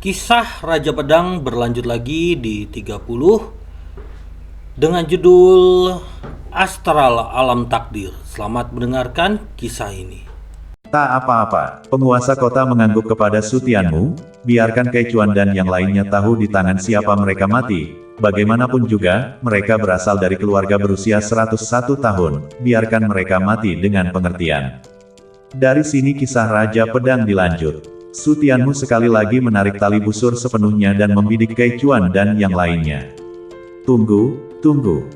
Kisah Raja Pedang berlanjut lagi di 30 dengan judul Astral Alam Takdir. Selamat mendengarkan kisah ini. Tak apa-apa, penguasa kota mengangguk kepada Sutianmu, biarkan Keicuan dan yang lainnya tahu di tangan siapa mereka mati. Bagaimanapun juga, mereka berasal dari keluarga berusia 101 tahun, biarkan mereka mati dengan pengertian. Dari sini kisah Raja Pedang dilanjut. Sutianmu sekali lagi menarik tali busur sepenuhnya dan membidik Keicuan dan yang lainnya. Tunggu.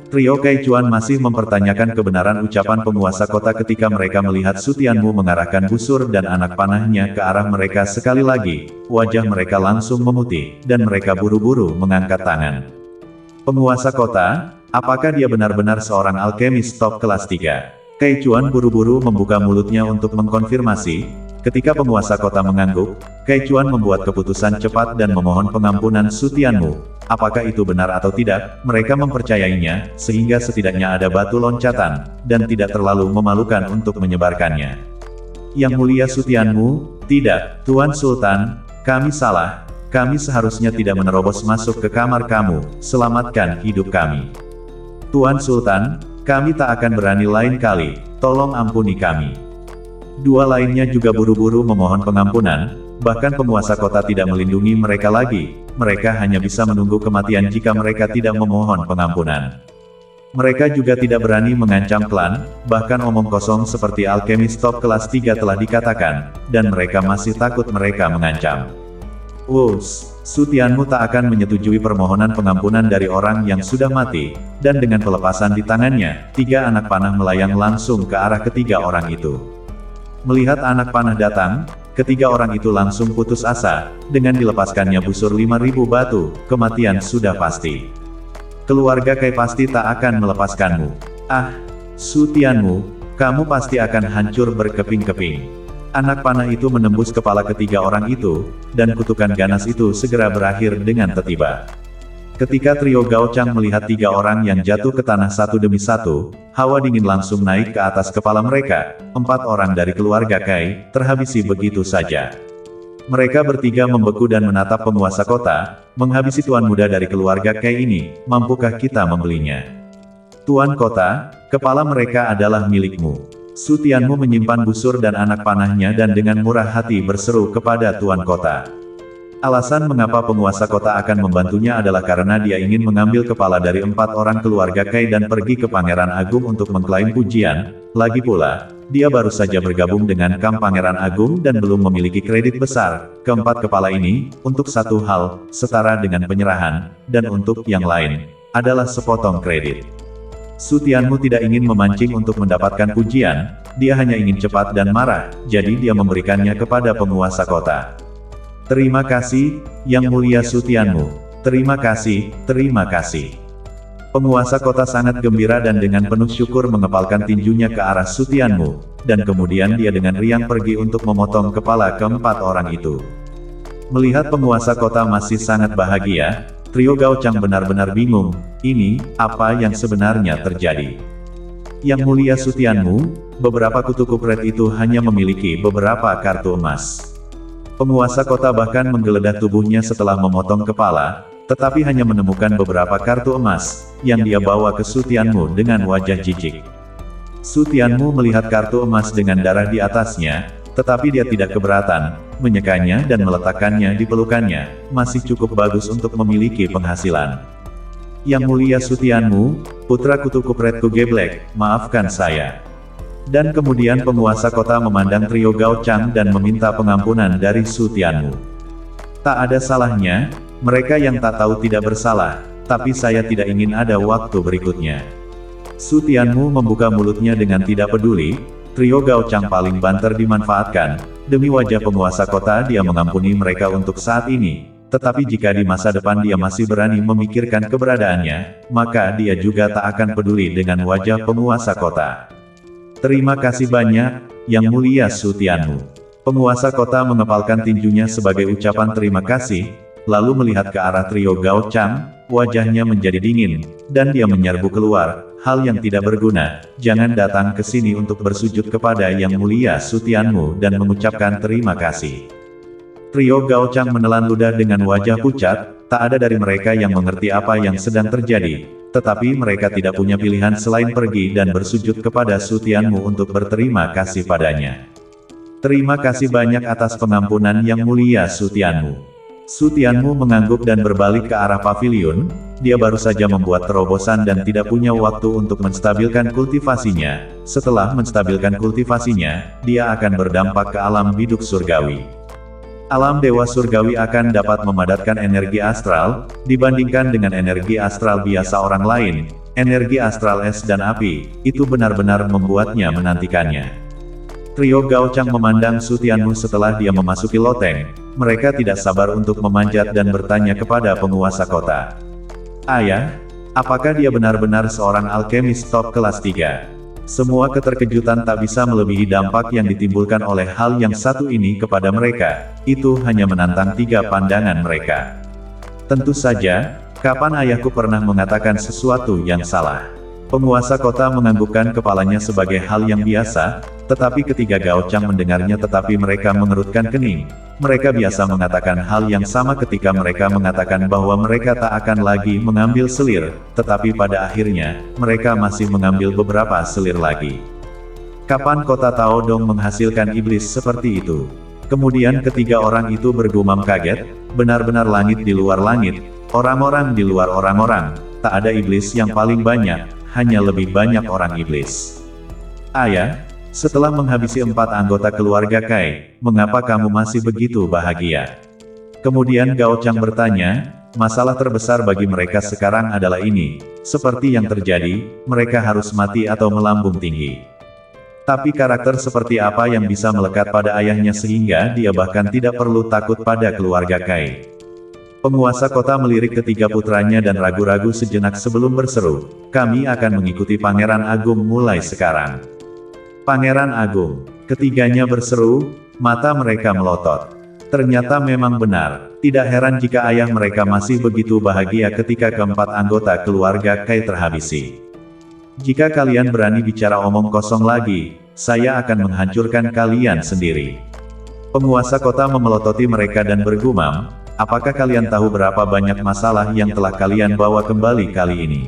Trio Keicuan masih mempertanyakan kebenaran ucapan penguasa kota ketika mereka melihat Sutianmu mengarahkan busur dan anak panahnya ke arah mereka sekali lagi. Wajah mereka langsung memutih, dan mereka buru-buru mengangkat tangan. Penguasa kota, apakah dia benar-benar seorang alkemis top kelas 3? Keicuan buru-buru membuka mulutnya untuk mengkonfirmasi. Ketika penguasa kota mengangguk, Keicuan membuat keputusan cepat dan memohon pengampunan Sutianmu. Apakah itu benar atau tidak, mereka mempercayainya, sehingga setidaknya ada batu loncatan, dan tidak terlalu memalukan untuk menyebarkannya. Yang mulia Sutianmu, tidak, Tuan Sultan, kami salah, kami seharusnya tidak menerobos masuk ke kamar kamu, selamatkan hidup kami. Tuan Sultan, kami tak akan berani lain kali, tolong ampuni kami. Dua lainnya juga buru-buru memohon pengampunan, bahkan penguasa kota tidak melindungi mereka lagi, mereka hanya bisa menunggu kematian jika mereka tidak memohon pengampunan. Mereka juga tidak berani mengancam klan, bahkan omong kosong seperti alkemis top kelas 3 telah dikatakan, dan mereka masih takut mereka mengancam. Sutianmu tak akan menyetujui permohonan pengampunan dari orang yang sudah mati, dan dengan pelepasan di tangannya, 3 anak panah melayang langsung ke arah ketiga orang itu. Melihat anak panah datang, ketiga orang itu langsung putus asa, dengan dilepaskannya busur 5.000 batu, kematian sudah pasti. Keluarga Kei pasti tak akan melepaskanmu. Sutianmu, kamu pasti akan hancur berkeping-keping. Anak panah itu menembus kepala ketiga orang itu, dan kutukan ganas itu segera berakhir dengan tiba-tiba. Ketika trio Gao Chang melihat 3 orang yang jatuh ke tanah satu demi satu, hawa dingin langsung naik ke atas kepala mereka. 4 orang dari keluarga Kei terhabisi begitu saja. Mereka bertiga membeku dan menatap penguasa kota, menghabisi tuan muda dari keluarga Kei ini, mampukah kita membelinya? Tuan kota, kepala mereka adalah milikmu. Sutianmu menyimpan busur dan anak panahnya dan dengan murah hati berseru kepada tuan kota. Alasan mengapa penguasa kota akan membantunya adalah karena dia ingin mengambil kepala dari 4 orang keluarga Kei dan pergi ke Pangeran Agung untuk mengklaim pujian. Lagi pula, dia baru saja bergabung dengan kamp Pangeran Agung dan belum memiliki kredit besar. Keempat kepala ini, untuk satu hal, setara dengan penyerahan, dan untuk yang lain, adalah sepotong kredit. Sutianmu tidak ingin memancing untuk mendapatkan pujian, dia hanya ingin cepat dan marah, jadi dia memberikannya kepada penguasa kota. Terima kasih, Yang Mulia Sutianmu. Terima kasih. Penguasa kota sangat gembira dan dengan penuh syukur mengepalkan tinjunya ke arah Sutianmu, dan kemudian dia dengan riang pergi untuk memotong kepala keempat orang itu. Melihat penguasa kota masih sangat bahagia, trio Gao Chang benar-benar bingung, ini, apa yang sebenarnya terjadi? Yang Mulia Sutianmu, beberapa kutu kupret itu hanya memiliki beberapa kartu emas. Penguasa kota bahkan menggeledah tubuhnya setelah memotong kepala, tetapi hanya menemukan beberapa kartu emas, yang dia bawa ke Sutianmu dengan wajah jijik. Sutianmu melihat kartu emas dengan darah di atasnya, tetapi dia tidak keberatan, menyekanya dan meletakkannya di pelukannya, masih cukup bagus untuk memiliki penghasilan. Yang Mulia Sutianmu, putra kutu kupretku geblek, maafkan saya. Dan kemudian penguasa kota memandang trio Gao Chang dan meminta pengampunan dari Sutianmu. Tak ada salahnya, mereka yang tak tahu tidak bersalah, tapi saya tidak ingin ada waktu berikutnya. Sutianmu membuka mulutnya dengan tidak peduli, trio Gao Chang paling banter dimanfaatkan, demi wajah penguasa kota dia mengampuni mereka untuk saat ini, tetapi jika di masa depan dia masih berani memikirkan keberadaannya, maka dia juga tak akan peduli dengan wajah penguasa kota. Terima kasih banyak, Yang Mulia Sutianmu. Penguasa kota mengepalkan tinjunya sebagai ucapan terima kasih, lalu melihat ke arah trio Gao Chang, wajahnya menjadi dingin, dan dia menyerbu keluar, hal yang tidak berguna, jangan datang ke sini untuk bersujud kepada Yang Mulia Sutianmu dan mengucapkan terima kasih. Trio Gao Chang menelan ludah dengan wajah pucat, tak ada dari mereka yang mengerti apa yang sedang terjadi, tetapi mereka tidak punya pilihan selain pergi dan bersujud kepada Su Tianmu untuk berterima kasih padanya. Terima kasih banyak atas pengampunan yang mulia Su Tianmu. Su Tianmu mengangguk dan berbalik ke arah pavilion, dia baru saja membuat terobosan dan tidak punya waktu untuk menstabilkan kultivasinya. Setelah menstabilkan kultivasinya, dia akan berdampak ke alam biduk surgawi. Alam dewa surgawi akan dapat memadatkan energi astral, dibandingkan dengan energi astral biasa orang lain. Energi astral es dan api, itu benar-benar membuatnya menantikannya. Trio Gao Chang memandang Su Tianmu setelah dia memasuki loteng. Mereka tidak sabar untuk memanjat dan bertanya kepada penguasa kota. Ayah, apakah dia benar-benar seorang alkemis top kelas 3? Semua keterkejutan tak bisa melebihi dampak yang ditimbulkan oleh hal yang satu ini kepada mereka. Itu hanya menantang tiga pandangan mereka. Tentu saja, kapan ayahku pernah mengatakan sesuatu yang salah? Penguasa kota menganggukkan kepalanya sebagai hal yang biasa, tetapi ketiga Gao Chang mendengarnya tetapi mereka mengerutkan kening. Mereka biasa mengatakan hal yang sama ketika mereka mengatakan bahwa mereka tak akan lagi mengambil selir, tetapi pada akhirnya, mereka masih mengambil beberapa selir lagi. Kapan kota Tao Dong menghasilkan iblis seperti itu? Kemudian ketiga orang itu bergumam kaget, benar-benar langit di luar langit, orang-orang di luar orang-orang, tak ada iblis yang paling banyak, hanya lebih banyak orang iblis. Ayah, setelah menghabisi 4 anggota keluarga Kai, mengapa kamu masih begitu bahagia? Kemudian Gao Chang bertanya, masalah terbesar bagi mereka sekarang adalah ini, seperti yang terjadi, mereka harus mati atau melambung tinggi. Tapi karakter seperti apa yang bisa melekat pada ayahnya sehingga dia bahkan tidak perlu takut pada keluarga Kai? Penguasa kota melirik ketiga putranya dan ragu-ragu sejenak sebelum berseru, kami akan mengikuti Pangeran Agung mulai sekarang. Pangeran Agung, ketiganya berseru, mata mereka melotot. Ternyata memang benar, tidak heran jika ayah mereka masih begitu bahagia ketika keempat anggota keluarga Kai terhabisi. Jika kalian berani bicara omong kosong lagi, saya akan menghancurkan kalian sendiri. Penguasa kota memelototi mereka dan bergumam, apakah kalian tahu berapa banyak masalah yang telah kalian bawa kembali kali ini?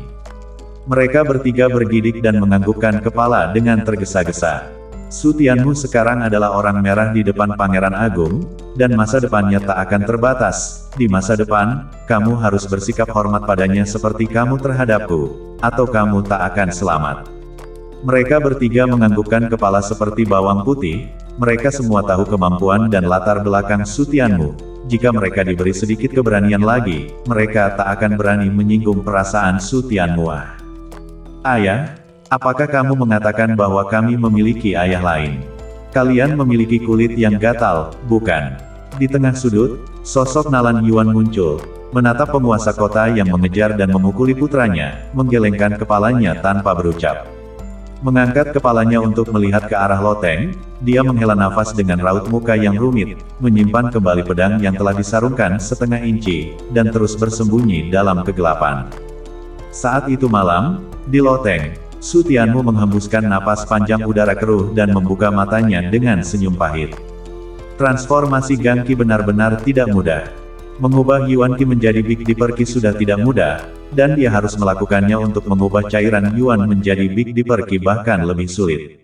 Mereka bertiga bergidik dan menganggukkan kepala dengan tergesa-gesa. Su Tianmu sekarang adalah orang merah di depan Pangeran Agung, dan masa depannya tak akan terbatas. Di masa depan, kamu harus bersikap hormat padanya seperti kamu terhadapku, atau kamu tak akan selamat. Mereka bertiga menganggukkan kepala seperti bawang putih, mereka semua tahu kemampuan dan latar belakang Su Tianmu. Jika mereka diberi sedikit keberanian lagi, mereka tak akan berani menyinggung perasaan Su Tianmu. Ayah, apakah kamu mengatakan bahwa kami memiliki ayah lain? Kalian memiliki kulit yang gatal, bukan? Di tengah sudut, sosok Nalan Yuan muncul, menatap penguasa kota yang mengejar dan memukuli putranya, menggelengkan kepalanya tanpa berucap. Mengangkat kepalanya untuk melihat ke arah loteng, dia menghela nafas dengan raut muka yang rumit, menyimpan kembali pedang yang telah disarungkan setengah inci, dan terus bersembunyi dalam kegelapan. Saat itu malam, di loteng, Su Tianmu menghembuskan napas panjang udara keruh dan membuka matanya dengan senyum pahit. Transformasi Gang Qi benar-benar tidak mudah. Mengubah Yuan Qi menjadi Big Dipper Qi sudah tidak mudah, dan dia harus melakukannya untuk mengubah cairan Yuan menjadi Big Dipper Qi bahkan lebih sulit.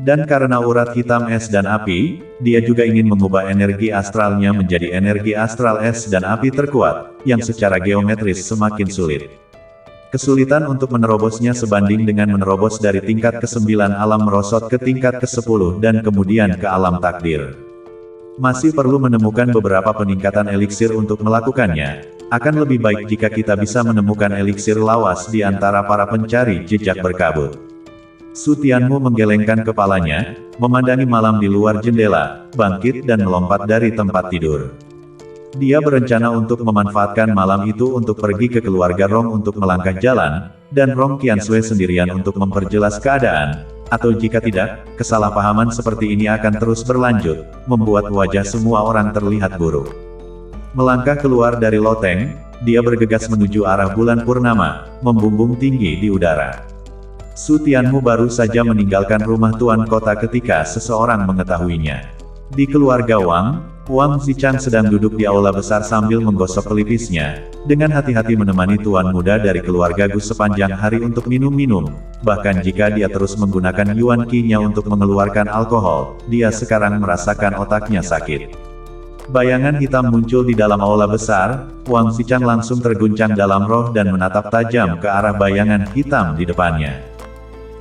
Dan karena urat hitam es dan api, dia juga ingin mengubah energi astralnya menjadi energi astral es dan api terkuat, yang secara geometris semakin sulit. Kesulitan untuk menerobosnya sebanding dengan menerobos dari tingkat ke-9 alam merosot ke tingkat ke-10 dan kemudian ke alam takdir. Masih perlu menemukan beberapa peningkatan eliksir untuk melakukannya. Akan lebih baik jika kita bisa menemukan eliksir lawas di antara para pencari jejak berkabut. Su Tianmu menggelengkan kepalanya, memandangi malam di luar jendela, bangkit dan melompat dari tempat tidur. Dia berencana untuk memanfaatkan malam itu untuk pergi ke keluarga Rong untuk melangkah jalan, dan Rong Qiansui sendirian untuk memperjelas keadaan. Atau jika tidak, kesalahpahaman seperti ini akan terus berlanjut, membuat wajah semua orang terlihat buruk. Melangkah keluar dari loteng, dia bergegas menuju arah bulan purnama, membumbung tinggi di udara. Su Tianmu baru saja meninggalkan rumah tuan kota ketika seseorang mengetahuinya. Di keluarga Wang, Wang Zichang sedang duduk di aula besar sambil menggosok pelipisnya, dengan hati-hati menemani tuan muda dari keluarga Gu sepanjang hari untuk minum-minum. Bahkan jika dia terus menggunakan Yuan Qi-nya untuk mengeluarkan alkohol, dia sekarang merasakan otaknya sakit. Bayangan hitam muncul di dalam aula besar, Wang Zichang langsung terguncang dalam roh dan menatap tajam ke arah bayangan hitam di depannya.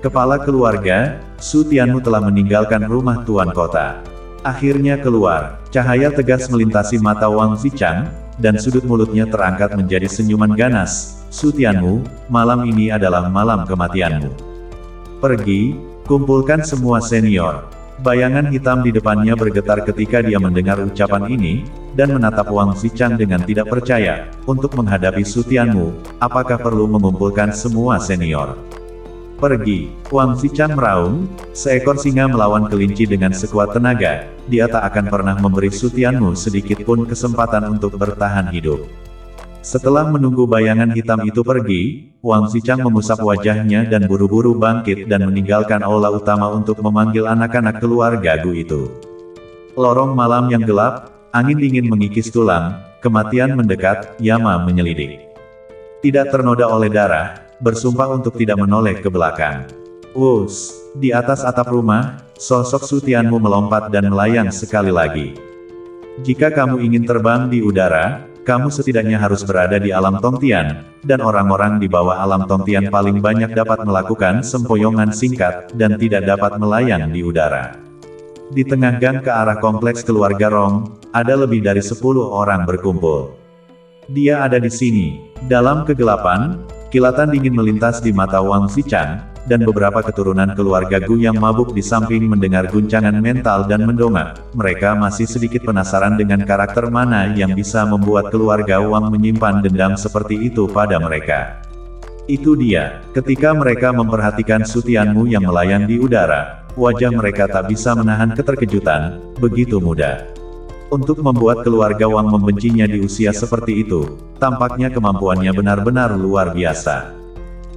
Kepala keluarga, Su Tianmu telah meninggalkan rumah tuan kota. Akhirnya keluar, cahaya tegas melintasi mata Wang Zichang, dan sudut mulutnya terangkat menjadi senyuman ganas. Su Tianmu, malam ini adalah malam kematianmu. Pergi, kumpulkan semua senior. Bayangan hitam di depannya bergetar ketika dia mendengar ucapan ini, dan menatap Wang Zichang dengan tidak percaya. Untuk menghadapi Su Tianmu, apakah perlu mengumpulkan semua senior? Pergi, Wang Zichang meraung, seekor singa melawan kelinci dengan sekuat tenaga, dia tak akan pernah memberi Su Tianmu sedikit pun kesempatan untuk bertahan hidup. Setelah menunggu bayangan hitam itu pergi, Wang Zichang mengusap wajahnya dan buru-buru bangkit dan meninggalkan aula utama untuk memanggil anak-anak keluarga Gu itu. Lorong malam yang gelap, angin dingin mengikis tulang, kematian mendekat, Yama menyelidik. Tidak ternoda oleh darah, bersumpah untuk tidak menoleh ke belakang. Wus, di atas atap rumah, sosok Su Tianmu melompat dan melayang sekali lagi. Jika kamu ingin terbang di udara, kamu setidaknya harus berada di alam Tongtian, dan orang-orang di bawah alam Tongtian paling banyak dapat melakukan sempoyongan singkat, dan tidak dapat melayang di udara. Di tengah gang ke arah kompleks keluarga Rong, ada lebih dari 10 orang berkumpul. Dia ada di sini. Dalam kegelapan, kilatan dingin melintas di mata Wang Zichang, dan beberapa keturunan keluarga Gu yang mabuk di samping mendengar guncangan mental dan mendongak. Mereka masih sedikit penasaran dengan karakter mana yang bisa membuat keluarga Wang menyimpan dendam seperti itu pada mereka. Itu dia, ketika mereka memperhatikan Su Tianmu yang melayang di udara, wajah mereka tak bisa menahan keterkejutan, begitu mudah. Untuk membuat keluarga Wang membencinya di usia seperti itu, tampaknya kemampuannya benar-benar luar biasa.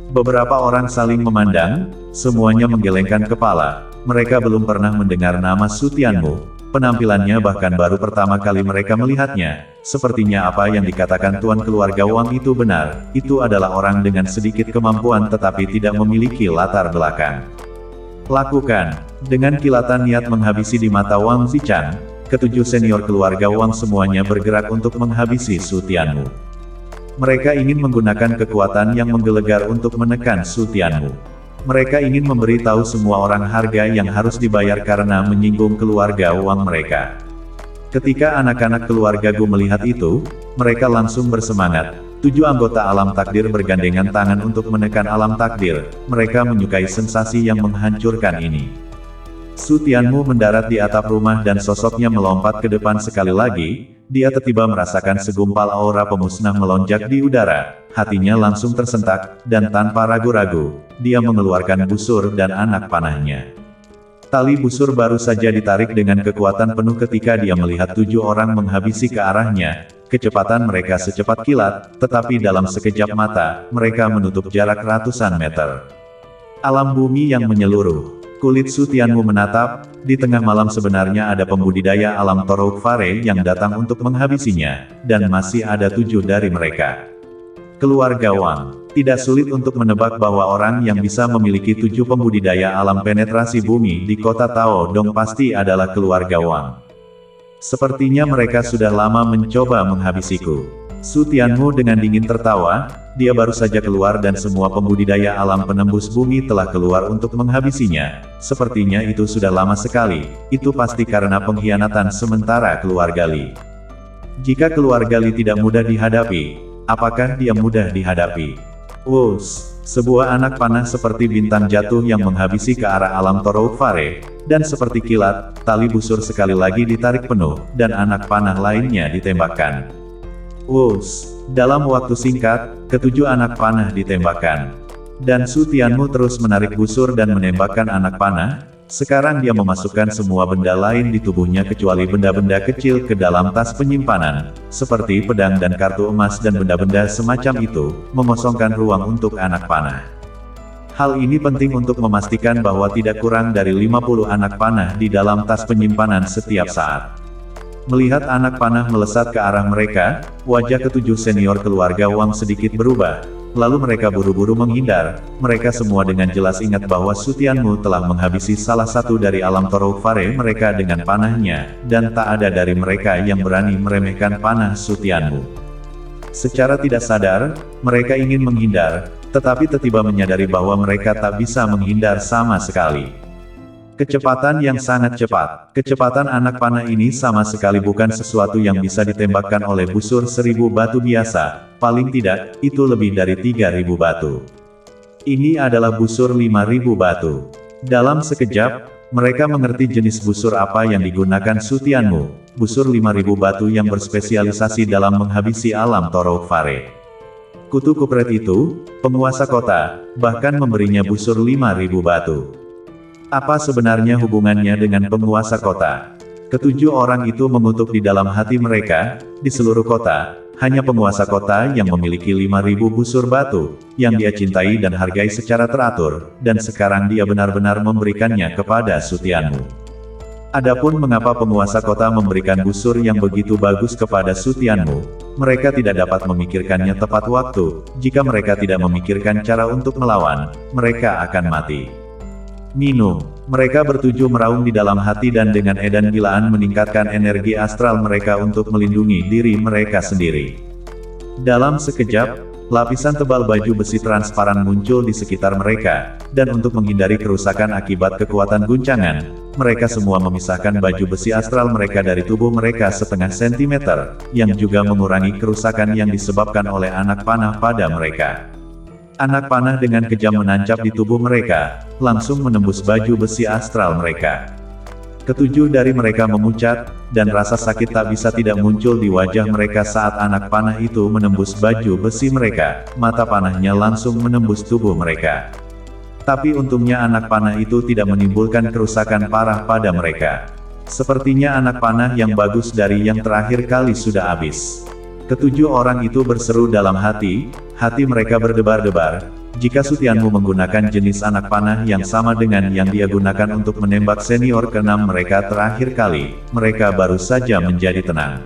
Beberapa orang saling memandang, semuanya menggelengkan kepala. Mereka belum pernah mendengar nama Su Tianmu, penampilannya bahkan baru pertama kali mereka melihatnya. Sepertinya apa yang dikatakan tuan keluarga Wang itu benar, itu adalah orang dengan sedikit kemampuan tetapi tidak memiliki latar belakang. Lakukan, dengan kilatan niat menghabisi di mata Wang Zichang, ketujuh senior keluarga Wang semuanya bergerak untuk menghabisi Su Tianmu. Mereka ingin menggunakan kekuatan yang menggelegar untuk menekan Su Tianmu. Mereka ingin memberitahu semua orang harga yang harus dibayar karena menyinggung keluarga Wang mereka. Ketika anak-anak keluarga Gu melihat itu, mereka langsung bersemangat. 7 anggota alam takdir bergandengan tangan untuk menekan alam takdir. Mereka menyukai sensasi yang menghancurkan ini. Su Tianmu mendarat di atap rumah dan sosoknya melompat ke depan sekali lagi. Dia tiba-tiba merasakan segumpal aura pemusnah melonjak di udara. Hatinya langsung tersentak, dan tanpa ragu-ragu, dia mengeluarkan busur dan anak panahnya. Tali busur baru saja ditarik dengan kekuatan penuh ketika dia melihat 7 orang menghabisi ke arahnya. Kecepatan mereka secepat kilat, tetapi dalam sekejap mata, mereka menutup jarak ratusan meter. Alam bumi yang menyeluruh. Kulit Su Tianmu menatap, di tengah malam sebenarnya ada pembudidaya alam Torok Fare yang datang untuk menghabisinya, dan masih ada 7 dari mereka. Keluarga Wang, tidak sulit untuk menebak bahwa orang yang bisa memiliki 7 pembudidaya alam penetrasi bumi di kota Tao Dong pasti adalah keluarga Wang. Sepertinya mereka sudah lama mencoba menghabisiku. Su Tianmu dengan dingin tertawa, dia baru saja keluar dan semua pembudidaya alam penembus bumi telah keluar untuk menghabisinya. Sepertinya itu sudah lama sekali, itu pasti karena pengkhianatan sementara keluarga Li. Jika keluarga Li tidak mudah dihadapi, apakah dia mudah dihadapi? Wus, sebuah anak panah seperti bintang jatuh yang menghabisi ke arah alam Torok Fare, dan seperti kilat, tali busur sekali lagi ditarik penuh, dan anak panah lainnya ditembakkan. Wus, dalam waktu singkat, ketujuh anak panah ditembakkan. Dan Su Tianmu terus menarik busur dan menembakkan anak panah. Sekarang dia memasukkan semua benda lain di tubuhnya kecuali benda-benda kecil ke dalam tas penyimpanan, seperti pedang dan kartu emas dan benda-benda semacam itu, mengosongkan ruang untuk anak panah. Hal ini penting untuk memastikan bahwa tidak kurang dari 50 anak panah di dalam tas penyimpanan setiap saat. Melihat anak panah melesat ke arah mereka, wajah ketujuh senior keluarga Wang sedikit berubah. Lalu mereka buru-buru menghindar. Mereka semua dengan jelas ingat bahwa Sutianmu telah menghabisi salah satu dari alam Toroufare mereka dengan panahnya, dan tak ada dari mereka yang berani meremehkan panah Sutianmu. Secara tidak sadar, mereka ingin menghindar, tetapi tiba-tiba menyadari bahwa mereka tak bisa menghindar sama sekali. Kecepatan yang sangat cepat. Kecepatan anak panah ini sama sekali bukan sesuatu yang bisa ditembakkan oleh busur 1000 batu biasa. Paling tidak, itu lebih dari 3000 batu. Ini adalah busur 5000 batu. Dalam sekejap, mereka mengerti jenis busur apa yang digunakan Sutianmu. Busur 5000 batu yang berspesialisasi dalam menghabisi alam Toroufare. Kutu Kupret itu, penguasa kota, bahkan memberinya busur 5000 batu. Apa sebenarnya hubungannya dengan penguasa kota? Ketujuh orang itu mengutuk di dalam hati mereka, di seluruh kota, hanya penguasa kota yang memiliki 5000 busur batu, yang dia cintai dan hargai secara teratur, dan sekarang dia benar-benar memberikannya kepada Sutianmu. Adapun mengapa penguasa kota memberikan busur yang begitu bagus kepada Sutianmu, mereka tidak dapat memikirkannya tepat waktu. Jika mereka tidak memikirkan cara untuk melawan, mereka akan mati. Minum. Mereka bertujuh meraung di dalam hati dan dengan edan gilaan meningkatkan energi astral mereka untuk melindungi diri mereka sendiri. Dalam sekejap, lapisan tebal baju besi transparan muncul di sekitar mereka, dan untuk menghindari kerusakan akibat kekuatan guncangan, mereka semua memisahkan baju besi astral mereka dari tubuh mereka setengah sentimeter, yang juga mengurangi kerusakan yang disebabkan oleh anak panah pada mereka. Anak panah dengan kejam menancap di tubuh mereka, langsung menembus baju besi astral mereka. Ketujuh dari mereka memucat, dan rasa sakit tak bisa tidak muncul di wajah mereka saat anak panah itu menembus baju besi mereka, mata panahnya langsung menembus tubuh mereka. Tapi untungnya anak panah itu tidak menimbulkan kerusakan parah pada mereka. Sepertinya anak panah yang bagus dari yang terakhir kali sudah habis. Ketujuh orang itu berseru dalam hati mereka berdebar-debar. Jika Sutianmu menggunakan jenis anak panah yang sama dengan yang dia gunakan untuk menembak senior ke-6 mereka terakhir kali, mereka baru saja menjadi tenang.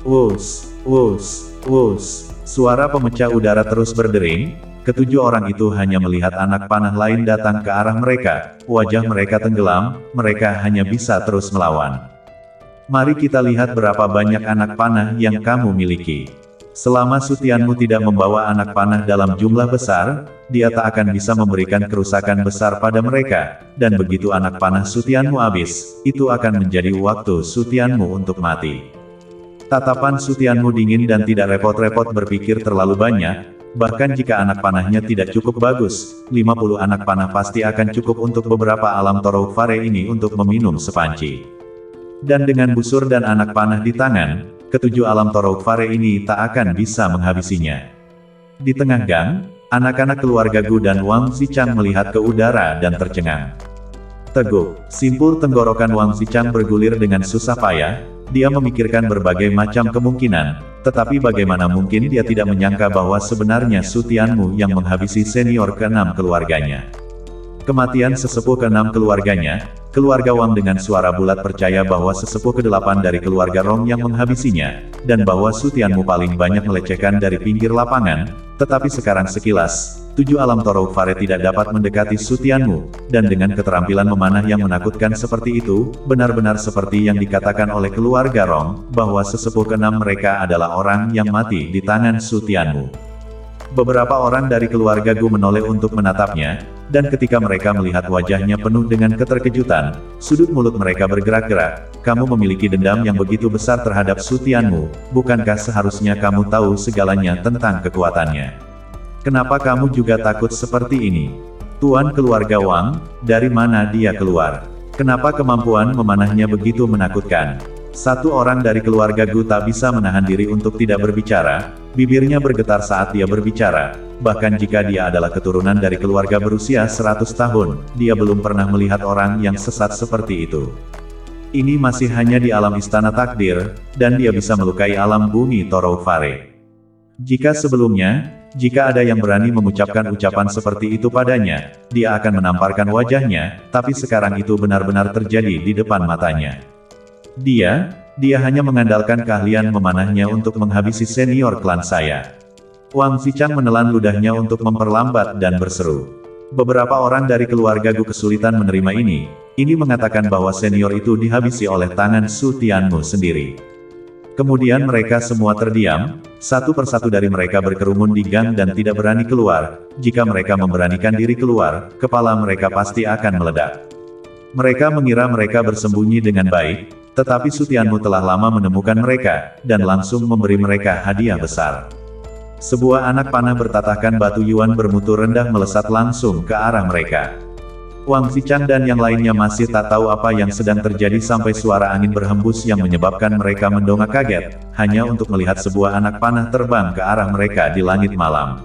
Wus, wus, wus. Suara pemecah udara terus berdering. Ketujuh orang itu hanya melihat anak panah lain datang ke arah mereka. Wajah mereka tenggelam, mereka hanya bisa terus melawan. Mari kita lihat berapa banyak anak panah yang kamu miliki. Selama Sutianmu tidak membawa anak panah dalam jumlah besar, dia tak akan bisa memberikan kerusakan besar pada mereka, dan begitu anak panah Sutianmu habis, itu akan menjadi waktu Sutianmu untuk mati. Tatapan Sutianmu dingin dan tidak repot-repot berpikir terlalu banyak, bahkan jika anak panahnya tidak cukup bagus, 50 anak panah pasti akan cukup untuk beberapa alam Toroufare ini untuk meminum sepanci. Dan dengan busur dan anak panah di tangan, ketujuh alam Toroufare ini tak akan bisa menghabisinya. Di tengah gang, anak-anak keluarga Gu dan Wang Zichang melihat ke udara dan tercengang. Teguk, simpul tenggorokan Wang Zichang bergulir dengan susah payah, dia memikirkan berbagai macam kemungkinan, tetapi bagaimana mungkin dia tidak menyangka bahwa sebenarnya Sutianmu yang menghabisi senior ke-6 keluarganya. Kematian sesepuh ke-6 keluarganya, keluarga Wang dengan suara bulat percaya bahwa sesepuh ke-8 dari keluarga Rong yang menghabisinya, dan bahwa Sutianmu paling banyak melecehkan dari pinggir lapangan, tetapi sekarang sekilas, 7 alam Toroufare tidak dapat mendekati Sutianmu, dan dengan keterampilan memanah yang menakutkan seperti itu, benar-benar seperti yang dikatakan oleh keluarga Rong, bahwa sesepuh ke-6 mereka adalah orang yang mati di tangan Sutianmu. Beberapa orang dari keluarga Gu menoleh untuk menatapnya, dan ketika mereka melihat wajahnya penuh dengan keterkejutan, sudut mulut mereka bergerak-gerak. Kamu memiliki dendam yang begitu besar terhadap Sutianmu, bukankah seharusnya kamu tahu segalanya tentang kekuatannya? Kenapa kamu juga takut seperti ini? Tuan keluarga Wang, dari mana dia keluar? Kenapa kemampuan memanahnya begitu menakutkan? Satu orang dari keluarga Gu tak bisa menahan diri untuk tidak berbicara, bibirnya bergetar saat dia berbicara, bahkan jika dia adalah keturunan dari keluarga berusia 100 tahun, dia belum pernah melihat orang yang sesat seperti itu. Ini masih hanya di alam istana takdir, dan dia bisa melukai alam bumi Toroufare. Jika sebelumnya, jika ada yang berani mengucapkan ucapan seperti itu padanya, dia akan menamparkan wajahnya, tapi sekarang itu benar-benar terjadi di depan matanya. Dia Dia hanya mengandalkan keahlian memanahnya untuk menghabisi senior klan saya. Wang Zichang menelan ludahnya untuk memperlambat dan berseru. Beberapa orang dari keluarga Gu kesulitan menerima ini. Ini mengatakan bahwa senior itu dihabisi oleh tangan Su Tianmu sendiri. Kemudian mereka semua terdiam, satu persatu dari mereka berkerumun di gang dan tidak berani keluar. Jika mereka memberanikan diri keluar, kepala mereka pasti akan meledak. Mereka mengira mereka bersembunyi dengan baik, tetapi Su Tianmu telah lama menemukan mereka, dan langsung memberi mereka hadiah besar. Sebuah anak panah bertatahkan batu Yuan bermutu rendah melesat langsung ke arah mereka. Wang Zichang dan yang lainnya masih tak tahu apa yang sedang terjadi sampai suara angin berhembus yang menyebabkan mereka mendongak kaget, hanya untuk melihat sebuah anak panah terbang ke arah mereka di langit malam.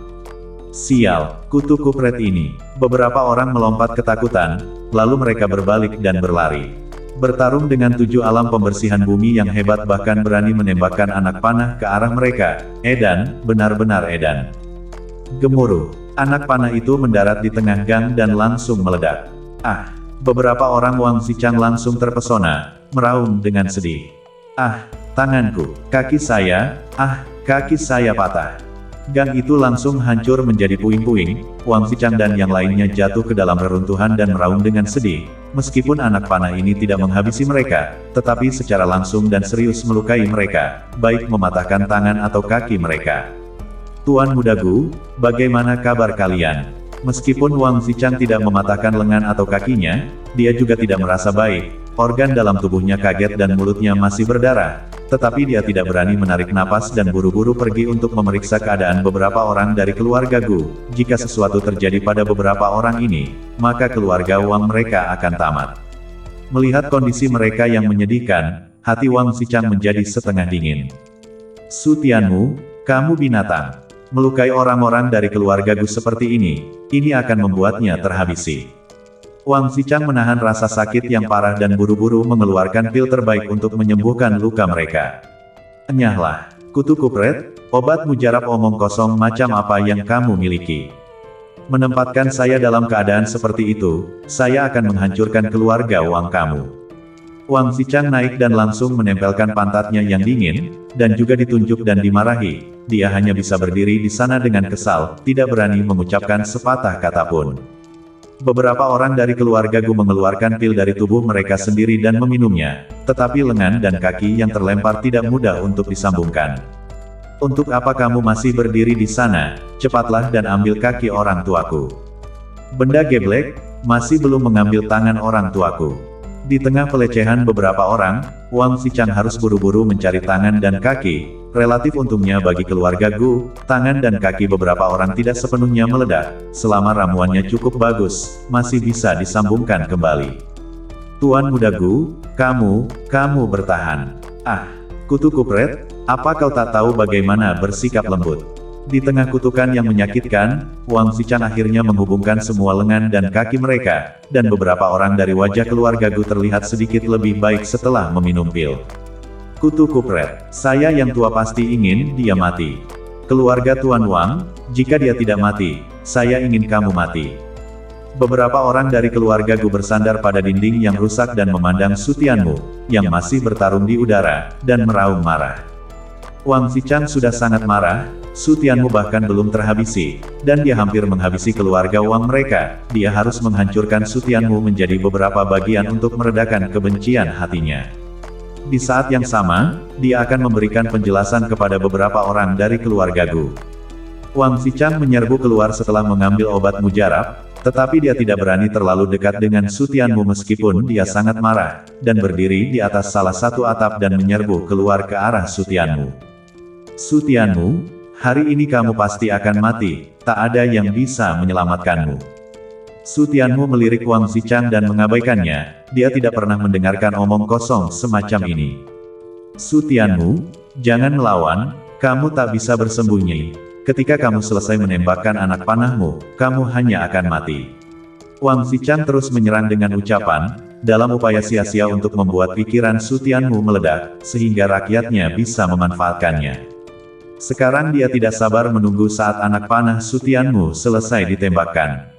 Sial, kutu kupret ini. Beberapa orang melompat ketakutan, lalu mereka berbalik dan berlari. Bertarung dengan 7 alam pembersihan bumi yang hebat bahkan berani menembakkan anak panah ke arah mereka. Edan, benar-benar edan. Gemuruh. Anak panah itu mendarat di tengah gang dan langsung meledak. Ah! Beberapa orang Wang Zichang langsung terpesona, meraung dengan sedih. Ah! Tanganku, kaki saya, kaki saya patah. Gang itu langsung hancur menjadi puing-puing. Wang Zichang dan yang lainnya jatuh ke dalam reruntuhan dan meraung dengan sedih. Meskipun anak panah ini tidak menghabisi mereka, tetapi secara langsung dan serius melukai mereka, baik mematahkan tangan atau kaki mereka. Tuan Muda Gu, bagaimana kabar kalian? Meskipun Wang Zichang tidak mematahkan lengan atau kakinya, dia juga tidak merasa baik. Organ dalam tubuhnya kaget dan mulutnya masih berdarah. Tetapi dia tidak berani menarik napas dan buru-buru pergi untuk memeriksa keadaan beberapa orang dari keluarga Gu. Jika sesuatu terjadi pada beberapa orang ini, maka keluarga Wang mereka akan tamat. Melihat kondisi mereka yang menyedihkan, hati Wang Zichang menjadi setengah dingin. Su Tianmu, kamu binatang. Melukai orang-orang dari keluarga Gu seperti ini akan membuatnya terhabisi. Wang Zichang menahan rasa sakit yang parah dan buru-buru mengeluarkan pil terbaik untuk menyembuhkan luka mereka. Enyahlah, kutu kupret, obat mujarab omong kosong macam apa yang kamu miliki. Menempatkan saya dalam keadaan seperti itu, saya akan menghancurkan keluarga Wang kamu. Wang Zichang naik dan langsung menempelkan pantatnya yang dingin, dan juga ditunjuk dan dimarahi. Dia hanya bisa berdiri di sana dengan kesal, tidak berani mengucapkan sepatah kata pun. Beberapa orang dari keluarga Gu mengeluarkan pil dari tubuh mereka sendiri dan meminumnya, tetapi lengan dan kaki yang terlempar tidak mudah untuk disambungkan. Untuk apa kamu masih berdiri di sana? Cepatlah dan ambil kaki orang tuaku. Benda geblek, masih belum mengambil tangan orang tuaku. Di tengah pelecehan beberapa orang, Wang Zichang harus buru-buru mencari tangan dan kaki. Relatif untungnya bagi keluarga Gu, tangan dan kaki beberapa orang tidak sepenuhnya meledak. Selama ramuannya cukup bagus, masih bisa disambungkan kembali. Tuan Muda Gu, kamu bertahan. Ah, kutu kupret, apa kau tak tahu bagaimana bersikap lembut? Di tengah kutukan yang menyakitkan, Wang Zichang akhirnya menghubungkan semua lengan dan kaki mereka, dan beberapa orang dari wajah keluarga Gu terlihat sedikit lebih baik setelah meminum pil. Kutu kupret, saya yang tua pasti ingin dia mati. Keluarga Tuan Wang, jika dia tidak mati, saya ingin kamu mati. Beberapa orang dari keluarga Gu bersandar pada dinding yang rusak dan memandang Su Tianmu, yang masih bertarung di udara, dan meraung marah. Wang Zichang sudah sangat marah, Su Tianmu bahkan belum terhabisi, dan dia hampir menghabisi keluarga Wang mereka. Dia harus menghancurkan Su Tianmu menjadi beberapa bagian untuk meredakan kebencian hatinya. Di saat yang sama, dia akan memberikan penjelasan kepada beberapa orang dari keluarga Gu. Wang Zichang menyerbu keluar setelah mengambil obat mujarab, tetapi dia tidak berani terlalu dekat dengan Su Tianmu meskipun dia sangat marah, dan berdiri di atas salah satu atap dan menyerbu keluar ke arah Su Tianmu. Su Tianmu, hari ini kamu pasti akan mati, tak ada yang bisa menyelamatkanmu. Su Tianmu melirik Wang Zichang dan mengabaikannya, dia tidak pernah mendengarkan omong kosong semacam ini. Su Tianmu, jangan melawan, kamu tak bisa bersembunyi. Ketika kamu selesai menembakkan anak panahmu, kamu hanya akan mati. Wang Zichang terus menyerang dengan ucapan, dalam upaya sia-sia untuk membuat pikiran Su Tianmu meledak, sehingga rakyatnya bisa memanfaatkannya. Sekarang dia tidak sabar menunggu saat anak panah Su Tianmu selesai ditembakkan.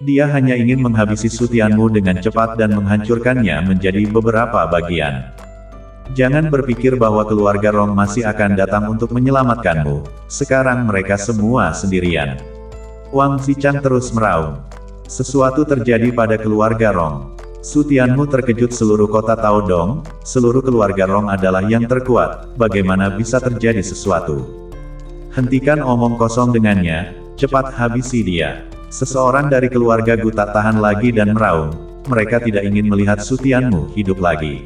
Dia hanya ingin menghabisi Su Tianmu dengan cepat dan menghancurkannya menjadi beberapa bagian. Jangan berpikir bahwa keluarga Rong masih akan datang untuk menyelamatkanmu. Sekarang mereka semua sendirian. Wang Zichang terus meraung. Sesuatu terjadi pada keluarga Rong. Su Tianmu terkejut. Seluruh kota Taodong, seluruh keluarga Rong adalah yang terkuat. Bagaimana bisa terjadi sesuatu? Hentikan omong kosong dengannya, cepat habisi dia. Seseorang dari keluarga Gu tak tahan lagi dan meraung. Mereka tidak ingin melihat Su Tianmu hidup lagi.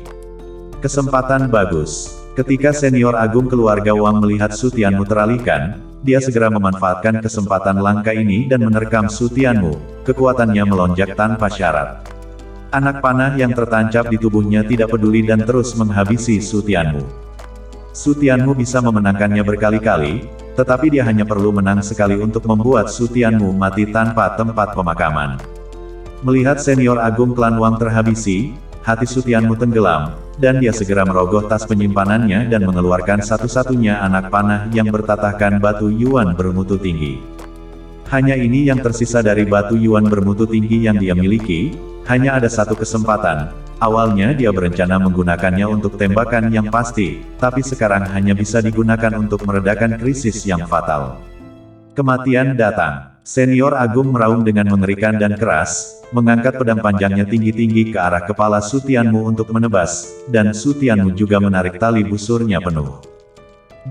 Kesempatan bagus. Ketika senior agung keluarga Wang melihat Su Tianmu teralihkan, dia segera memanfaatkan kesempatan langka ini dan menerkam Su Tianmu. Kekuatannya melonjak tanpa syarat. Anak panah yang tertancap di tubuhnya tidak peduli dan terus menghabisi Su Tianmu. Su Tianmu bisa memenangkannya berkali-kali, tetapi dia hanya perlu menang sekali untuk membuat Su Tianmu mati tanpa tempat pemakaman. Melihat senior agung klan Wang terhabisi, hati Su Tianmu tenggelam, dan dia segera merogoh tas penyimpanannya dan mengeluarkan satu-satunya anak panah yang bertatahkan batu yuan bermutu tinggi. Hanya ini yang tersisa dari batu yuan bermutu tinggi yang dia miliki. Hanya ada satu kesempatan. Awalnya dia berencana menggunakannya untuk tembakan yang pasti, tapi sekarang hanya bisa digunakan untuk meredakan krisis yang fatal. Kematian datang. Senior agung meraung dengan mengerikan dan keras, mengangkat pedang panjangnya tinggi-tinggi ke arah kepala Su Tianmu untuk menebas, dan Su Tianmu juga menarik tali busurnya penuh.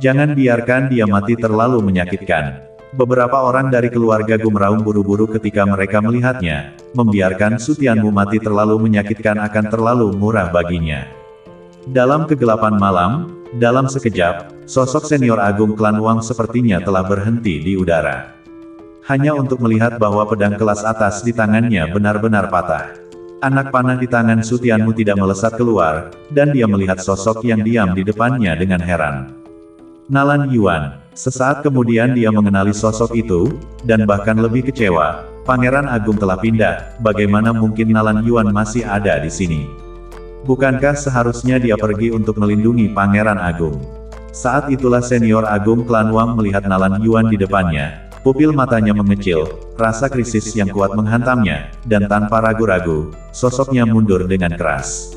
Jangan biarkan dia mati terlalu menyakitkan. Beberapa orang dari keluarga Gu meraung buru-buru ketika mereka melihatnya. Membiarkan Su Tianmu mati terlalu menyakitkan akan terlalu murah baginya. Dalam kegelapan malam, dalam sekejap, sosok senior agung klan Wang sepertinya telah berhenti di udara. Hanya untuk melihat bahwa pedang kelas atas di tangannya benar-benar patah. Anak panah di tangan Su Tianmu tidak melesat keluar, dan dia melihat sosok yang diam di depannya dengan heran. Nalan Yuan. Sesaat kemudian dia mengenali sosok itu, dan bahkan lebih kecewa. Pangeran Agung telah pindah, bagaimana mungkin Nalan Yuan masih ada di sini? Bukankah seharusnya dia pergi untuk melindungi Pangeran Agung? Saat itulah senior agung klan Wang melihat Nalan Yuan di depannya. Pupil matanya mengecil, rasa krisis yang kuat menghantamnya, dan tanpa ragu-ragu, sosoknya mundur dengan keras.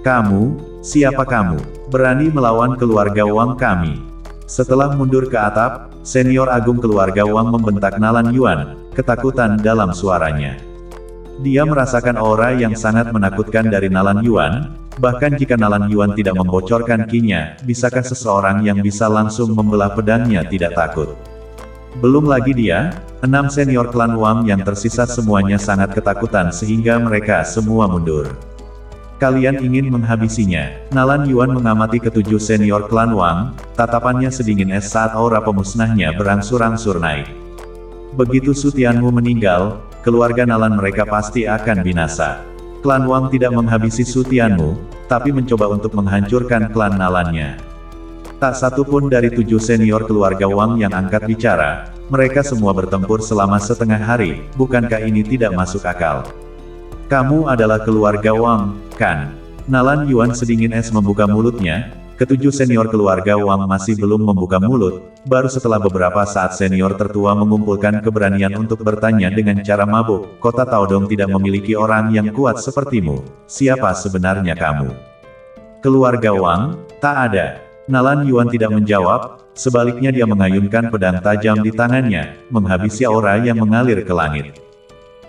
Kamu, siapa kamu? Berani melawan keluarga Wang kami? Setelah mundur ke atap, senior agung keluarga Wang membentak Nalan Yuan, ketakutan dalam suaranya. Dia merasakan aura yang sangat menakutkan dari Nalan Yuan, bahkan jika Nalan Yuan tidak membocorkan ki-nya, bisakah seseorang yang bisa langsung membelah pedangnya tidak takut? Belum lagi dia, 6 senior klan Wang yang tersisa semuanya sangat ketakutan sehingga mereka semua mundur. Kalian ingin menghabisinya. Nalan Yuan mengamati ketujuh senior klan Wang, tatapannya sedingin es saat aura pemusnahnya berangsur-angsur naik. Begitu Su Tianmu meninggal, keluarga Nalan mereka pasti akan binasa. Klan Wang tidak menghabisi Su Tianmu, tapi mencoba untuk menghancurkan klan Nalannya. Tak satu pun dari 7 senior keluarga Wang yang angkat bicara, mereka semua bertempur selama setengah hari, bukankah ini tidak masuk akal? Kamu adalah keluarga Wang, kan? Nalan Yuan sedingin es membuka mulutnya. Ketujuh senior keluarga Wang masih belum membuka mulut, baru setelah beberapa saat senior tertua mengumpulkan keberanian untuk bertanya dengan cara mabuk. Kota Taodong tidak memiliki orang yang kuat sepertimu. Siapa sebenarnya kamu? Keluarga Wang? Tak ada. Nalan Yuan tidak menjawab, sebaliknya dia mengayunkan pedang tajam di tangannya, menghabisi aura yang mengalir ke langit.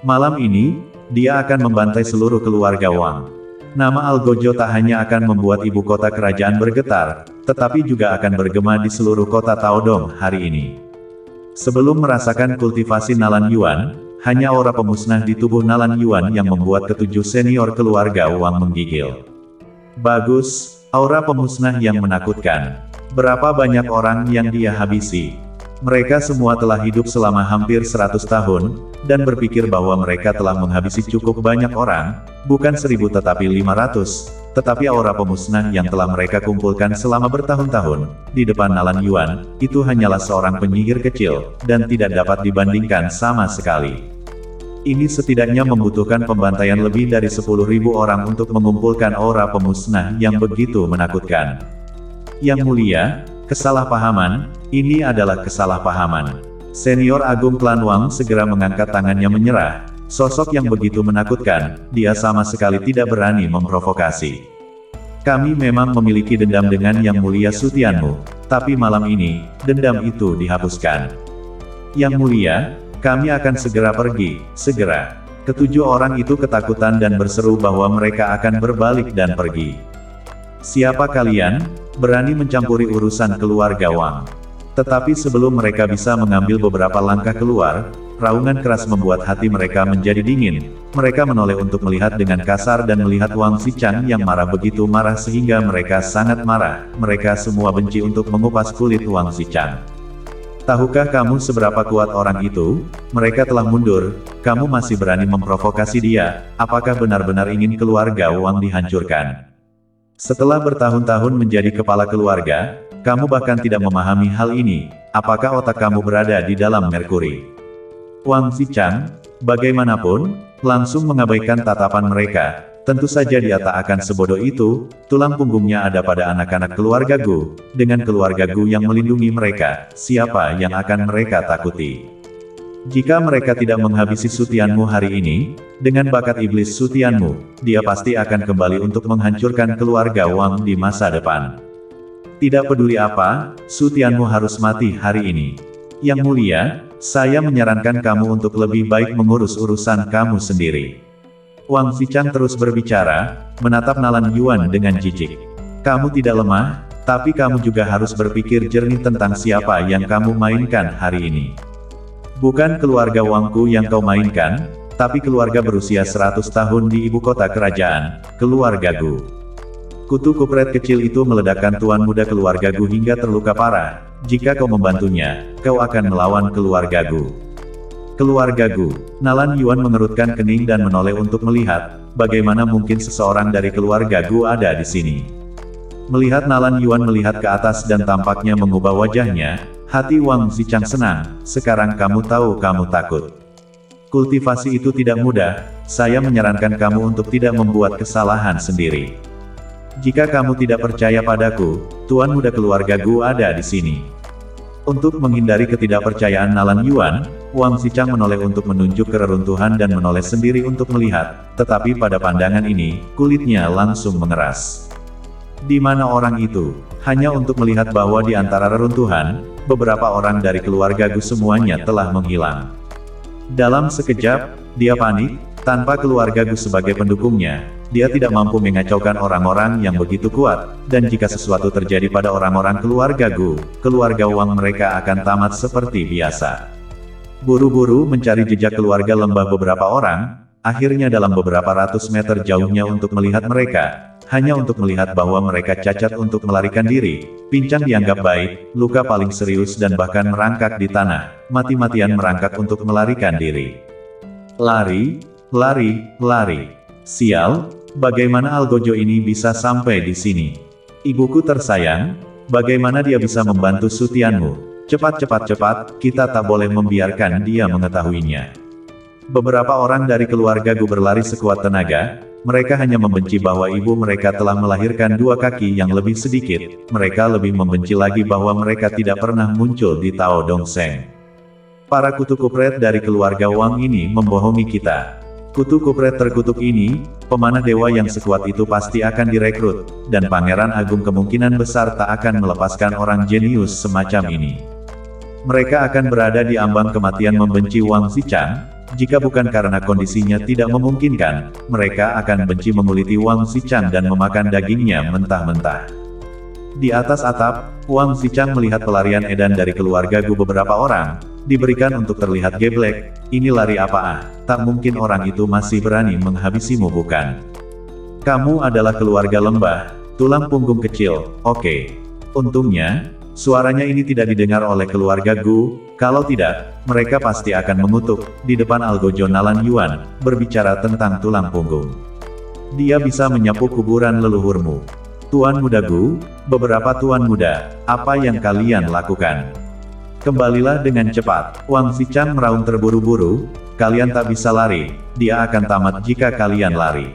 Malam ini, dia akan membantai seluruh keluarga Wang. Nama Algojo tak hanya akan membuat ibu kota kerajaan bergetar, tetapi juga akan bergema di seluruh kota Taodong hari ini. Sebelum merasakan kultivasi Nalan Yuan, hanya aura pemusnah di tubuh Nalan Yuan yang membuat ketujuh senior keluarga Wang menggigil. Bagus, aura pemusnah yang menakutkan. Berapa banyak orang yang dia habisi? Mereka semua telah hidup selama hampir 100 tahun, dan berpikir bahwa mereka telah menghabisi cukup banyak orang, bukan 1000 tetapi 500, tetapi aura pemusnah yang telah mereka kumpulkan selama bertahun-tahun, di depan Nalan Yuan, itu hanyalah seorang penyihir kecil, dan tidak dapat dibandingkan sama sekali. Ini setidaknya membutuhkan pembantaian lebih dari 10.000 orang untuk mengumpulkan aura pemusnah yang begitu menakutkan. Yang mulia, kesalahpahaman, ini adalah kesalahpahaman. Senior Agung Klan Wang segera mengangkat tangannya menyerah. Sosok yang begitu menakutkan, dia sama sekali tidak berani memprovokasi. Kami memang memiliki dendam dengan Yang Mulia Sutianmu, tapi malam ini, dendam itu dihapuskan. Yang Mulia, kami akan segera pergi, segera. Ketujuh orang itu ketakutan dan berseru bahwa mereka akan berbalik dan pergi. Siapa kalian, berani mencampuri urusan keluarga Wang? Tetapi sebelum mereka bisa mengambil beberapa langkah keluar, raungan keras membuat hati mereka menjadi dingin. Mereka menoleh untuk melihat dengan kasar dan melihat Wang Xichang yang marah, begitu marah sehingga mereka sangat marah. Mereka semua benci untuk mengupas kulit Wang Xichang. Tahukah kamu seberapa kuat orang itu? Mereka telah mundur, kamu masih berani memprovokasi dia. Apakah benar-benar ingin keluarga Wang dihancurkan? Setelah bertahun-tahun menjadi kepala keluarga, kamu bahkan tidak memahami hal ini. Apakah otak kamu berada di dalam Merkuri? Wang Xichang, bagaimanapun, langsung mengabaikan tatapan mereka. Tentu saja dia tak akan sebodoh itu. Tulang punggungnya ada pada anak-anak keluarga Gu. Dengan keluarga Gu yang melindungi mereka, siapa yang akan mereka takuti? Jika mereka tidak menghabisi Sutianmu hari ini, dengan bakat iblis Sutianmu, dia pasti akan kembali untuk menghancurkan keluarga Wang di masa depan. Tidak peduli apa, Sutianmu harus mati hari ini. Yang Mulia, saya menyarankan kamu untuk lebih baik mengurus urusan kamu sendiri. Wang Xichang terus berbicara, menatap Nalan Yuan dengan jijik. Kamu tidak lemah, tapi kamu juga harus berpikir jernih tentang siapa yang kamu mainkan hari ini. Bukan keluarga Wangku yang kau mainkan, tapi keluarga berusia 100 tahun di ibu kota kerajaan, keluarga Gu. Kutu kupret kecil itu meledakkan tuan muda keluarga Gu hingga terluka parah. Jika kau membantunya, kau akan melawan keluarga Gu. Keluarga Gu. Nalan Yuan mengerutkan kening dan menoleh untuk melihat, bagaimana mungkin seseorang dari keluarga Gu ada di sini. Melihat Nalan Yuan melihat ke atas dan tampaknya mengubah wajahnya, hati Wang Xichang senang. Sekarang kamu tahu kamu takut. Kultivasi itu tidak mudah, saya menyarankan kamu untuk tidak membuat kesalahan sendiri. Jika kamu tidak percaya padaku, tuan muda keluarga Gu ada di sini. Untuk menghindari ketidakpercayaan Nalan Yuan, Wang Xichang menoleh untuk menunjuk ke reruntuhan dan menoleh sendiri untuk melihat, tetapi pada pandangan ini, kulitnya langsung mengeras. Di mana orang itu? Hanya untuk melihat bahwa di antara reruntuhan, beberapa orang dari keluarga Gu semuanya telah menghilang. Dalam sekejap, dia panik, tanpa keluarga Gu sebagai pendukungnya, dia tidak mampu mengacaukan orang-orang yang begitu kuat, dan jika sesuatu terjadi pada orang-orang keluarga Gu, keluarga Wang mereka akan tamat seperti biasa. Buru-buru mencari jejak keluarga lembah beberapa orang, akhirnya dalam beberapa ratus meter jauhnya untuk melihat mereka, hanya untuk melihat bahwa mereka cacat untuk melarikan diri, pincang dianggap baik, luka paling serius dan bahkan merangkak di tanah, mati-matian merangkak untuk melarikan diri. Lari, lari, lari. Sial, bagaimana Algojo ini bisa sampai di sini? Ibuku tersayang, bagaimana dia bisa membantu Sutianmu? Cepat, cepat, cepat, kita tak boleh membiarkan dia mengetahuinya. Beberapa orang dari keluarga Gu berlari sekuat tenaga, mereka hanya membenci bahwa ibu mereka telah melahirkan dua kaki yang lebih sedikit, mereka lebih membenci lagi bahwa mereka tidak pernah muncul di Tao Dong Seng. Para kutu kupret dari keluarga Wang ini membohongi kita. Kutu kupret terkutuk ini, pemanah dewa yang sekuat itu pasti akan direkrut, dan Pangeran Agung kemungkinan besar tak akan melepaskan orang jenius semacam ini. Mereka akan berada di ambang kematian membenci Wang Xichang. Jika bukan karena kondisinya tidak memungkinkan, mereka akan benci menguliti Wang Xichang dan memakan dagingnya mentah-mentah. Di atas atap, Wang Xichang melihat pelarian edan dari keluarga Gu beberapa orang, diberikan untuk terlihat geblek. Ini lari apa ah? Tak mungkin orang itu masih berani menghabisimu bukan? Kamu adalah keluarga lembah, tulang punggung kecil, oke. Untungnya, suaranya ini tidak didengar oleh keluarga Gu, kalau tidak, mereka pasti akan mengutuk, di depan Algojo Nalan Yuan, berbicara tentang tulang punggung. Dia bisa menyapu kuburan leluhurmu. Tuan muda Gu, beberapa tuan muda, apa yang kalian lakukan? Kembalilah dengan cepat. Wang Xichang meraung terburu-buru, kalian tak bisa lari, dia akan tamat jika kalian lari.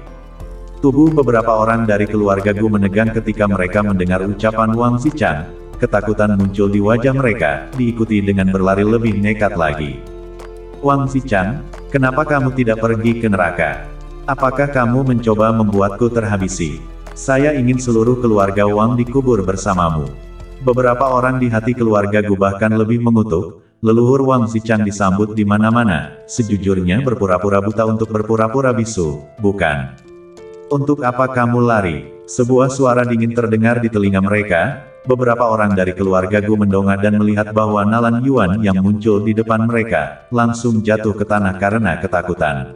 Tubuh beberapa orang dari keluarga Gu menegang ketika mereka mendengar ucapan Wang Xichang. Ketakutan muncul di wajah mereka, diikuti dengan berlari lebih nekat lagi. Wang Xichang, kenapa kamu tidak pergi ke neraka? Apakah kamu mencoba membuatku terhabisi? Saya ingin seluruh keluarga Wang dikubur bersamamu. Beberapa orang di hati keluarga Gu bahkan lebih mengutuk. Leluhur Wang Zichang disambut di mana-mana. Sejujurnya berpura-pura buta untuk berpura-pura bisu, bukan? Untuk apa kamu lari? Sebuah suara dingin terdengar di telinga mereka. Beberapa orang dari keluarga Gu mendongak dan melihat bahwa Nalan Yuan yang muncul di depan mereka, langsung jatuh ke tanah karena ketakutan.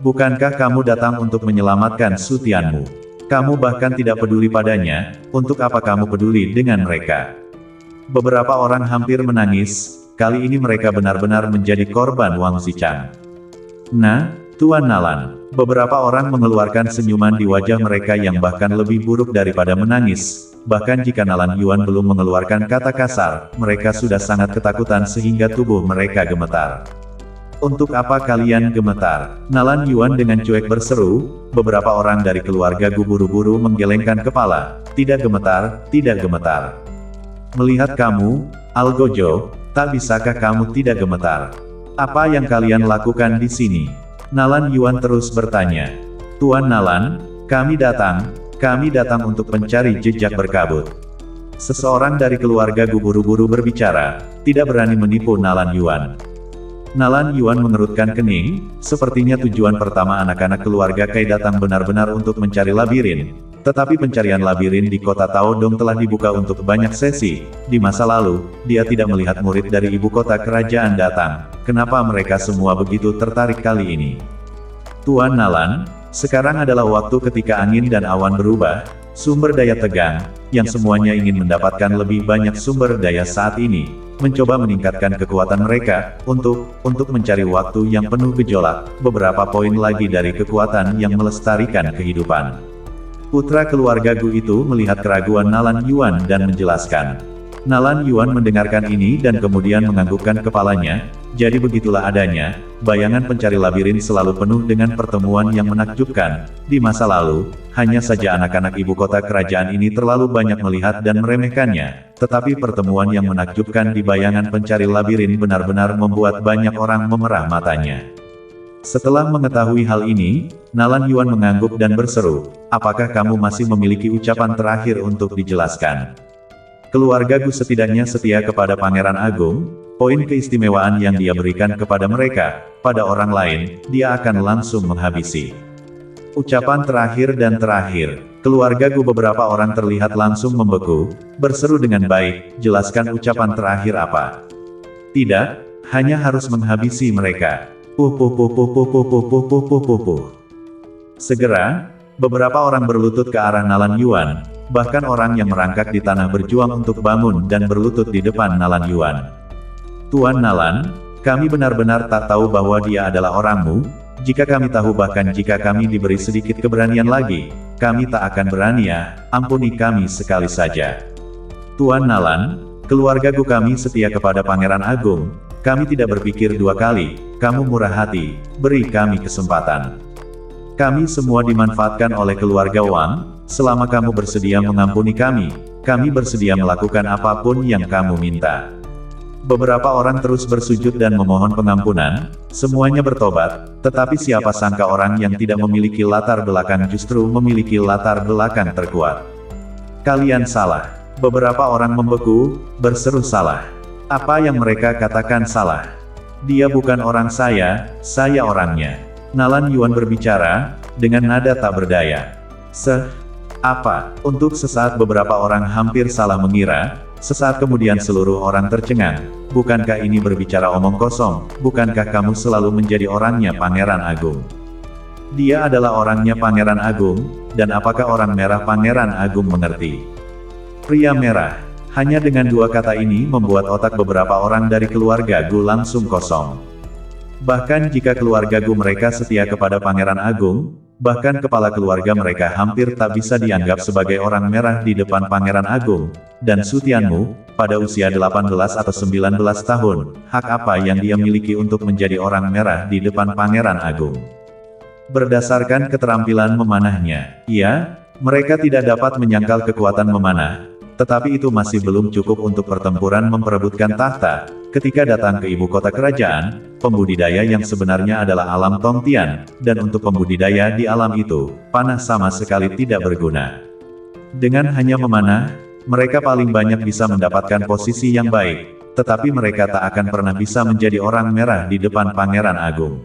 Bukankah kamu datang untuk menyelamatkan Su Tianmu? Kamu bahkan tidak peduli padanya, untuk apa kamu peduli dengan mereka? Beberapa orang hampir menangis, kali ini mereka benar-benar menjadi korban Wang Zichang. Nah, Tuan Nalan, beberapa orang mengeluarkan senyuman di wajah mereka yang bahkan lebih buruk daripada menangis. Bahkan jika Nalan Yuan belum mengeluarkan kata kasar, mereka sudah sangat ketakutan sehingga tubuh mereka gemetar. Untuk apa kalian gemetar? Nalan Yuan dengan cuek berseru. Beberapa orang dari keluarga Gu buru-buru menggelengkan kepala. Tidak gemetar, tidak gemetar. Melihat kamu, Algojo, tak bisakah kamu tidak gemetar? Apa yang kalian lakukan di sini? Nalan Yuan terus bertanya. Tuan Nalan, kami datang untuk mencari jejak berkabut. Seseorang dari keluarga Gu buru-buru berbicara, tidak berani menipu Nalan Yuan. Nalan Yuan mengerutkan kening, sepertinya tujuan pertama anak-anak keluarga Kai datang benar-benar untuk mencari labirin. Tetapi pencarian labirin di kota Taodong telah dibuka untuk banyak sesi. Di masa lalu, dia tidak melihat murid dari ibu kota kerajaan datang. Kenapa mereka semua begitu tertarik kali ini? Tuan Nalan, sekarang adalah waktu ketika angin dan awan berubah, sumber daya tegang, yang semuanya ingin mendapatkan lebih banyak sumber daya saat ini, mencoba meningkatkan kekuatan mereka, untuk mencari waktu yang penuh gejolak, beberapa poin lagi dari kekuatan yang melestarikan kehidupan. Putra keluarga Gu itu melihat keraguan Nalan Yuan dan menjelaskan. Nalan Yuan mendengarkan ini dan kemudian menganggukkan kepalanya. Jadi begitulah adanya, bayangan pencari labirin selalu penuh dengan pertemuan yang menakjubkan. Di masa lalu, hanya saja anak-anak ibu kota kerajaan ini terlalu banyak melihat dan meremehkannya. Tetapi pertemuan yang menakjubkan di bayangan pencari labirin benar-benar membuat banyak orang memerah matanya. Setelah mengetahui hal ini, Nalan Yuan mengangguk dan berseru, apakah kamu masih memiliki ucapan terakhir untuk dijelaskan? Keluarga Gu setidaknya setia kepada Pangeran Agung, poin keistimewaan yang dia berikan kepada mereka, pada orang lain, dia akan langsung menghabisi. Ucapan terakhir dan terakhir, keluarga Gu beberapa orang terlihat langsung membeku, berseru dengan baik, jelaskan ucapan terakhir apa? Tidak, hanya harus menghabisi mereka. Segera, beberapa orang berlutut ke arah Nalan Yuan, bahkan orang yang merangkak di tanah berjuang untuk bangun dan berlutut di depan Nalan Yuan. Tuan Nalan, kami benar-benar tak tahu bahwa dia adalah orangmu. Jika kami tahu, bahkan jika kami diberi sedikit keberanian lagi, kami tak akan berani ya, ampuni kami sekali saja. Tuan Nalan, keluarga Gu kami setia kepada Pangeran Agung, kami tidak berpikir dua kali, kamu murah hati, beri kami kesempatan. Kami semua dimanfaatkan oleh keluarga Wang, selama kamu bersedia mengampuni kami bersedia melakukan apapun yang kamu minta. Beberapa orang terus bersujud dan memohon pengampunan, semuanya bertobat, tetapi siapa sangka orang yang tidak memiliki latar belakang justru memiliki latar belakang terkuat. Kalian salah. Beberapa orang membeku, berseru salah. Apa yang mereka katakan salah? Dia bukan orang saya orangnya. Nalan Yuan berbicara, dengan nada tak berdaya. Apa? Untuk sesaat beberapa orang hampir salah mengira, sesaat kemudian seluruh orang tercengang. Bukankah ini berbicara omong kosong? Bukankah kamu selalu menjadi orangnya Pangeran Agung? Dia adalah orangnya Pangeran Agung, dan apakah orang merah Pangeran Agung mengerti? Pria merah. Hanya dengan dua kata ini membuat otak beberapa orang dari keluarga Gu langsung kosong. Bahkan jika keluarga Gu mereka setia kepada Pangeran Agung, bahkan kepala keluarga mereka hampir tak bisa dianggap sebagai orang merah di depan Pangeran Agung. Dan Su Tianmu, pada usia 18 atau 19 tahun, hak apa yang dia miliki untuk menjadi orang merah di depan Pangeran Agung? Berdasarkan keterampilan memanahnya, iya, mereka tidak dapat menyangkal kekuatan memanah. Tetapi itu masih belum cukup untuk pertempuran memperebutkan tahta. Ketika datang ke ibu kota kerajaan, pembudidaya yang sebenarnya adalah alam Tongtian, dan untuk pembudidaya di alam itu, panah sama sekali tidak berguna. Dengan hanya memanah, mereka paling banyak bisa mendapatkan posisi yang baik, tetapi mereka tak akan pernah bisa menjadi orang merah di depan Pangeran Agung.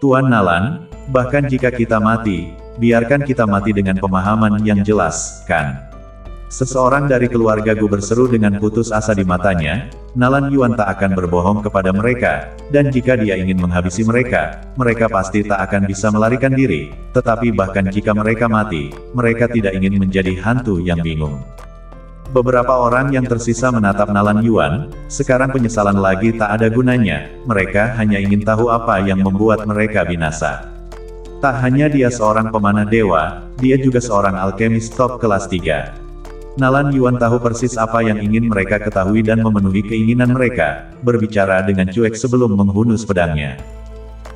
Tuan Nalan, bahkan jika kita mati, biarkan kita mati dengan pemahaman yang jelas, kan? Seseorang dari keluarga Gu berseru dengan putus asa di matanya. Nalan Yuan tak akan berbohong kepada mereka, dan jika dia ingin menghabisi mereka, mereka pasti tak akan bisa melarikan diri. Tetapi bahkan jika mereka mati, mereka tidak ingin menjadi hantu yang bingung. Beberapa orang yang tersisa menatap Nalan Yuan, sekarang penyesalan lagi tak ada gunanya, mereka hanya ingin tahu apa yang membuat mereka binasa. Tak hanya dia seorang pemanah dewa, dia juga seorang alkemis top kelas 3. Nalan Yuan tahu persis apa yang ingin mereka ketahui dan memenuhi keinginan mereka, berbicara dengan cuek sebelum menghunus pedangnya.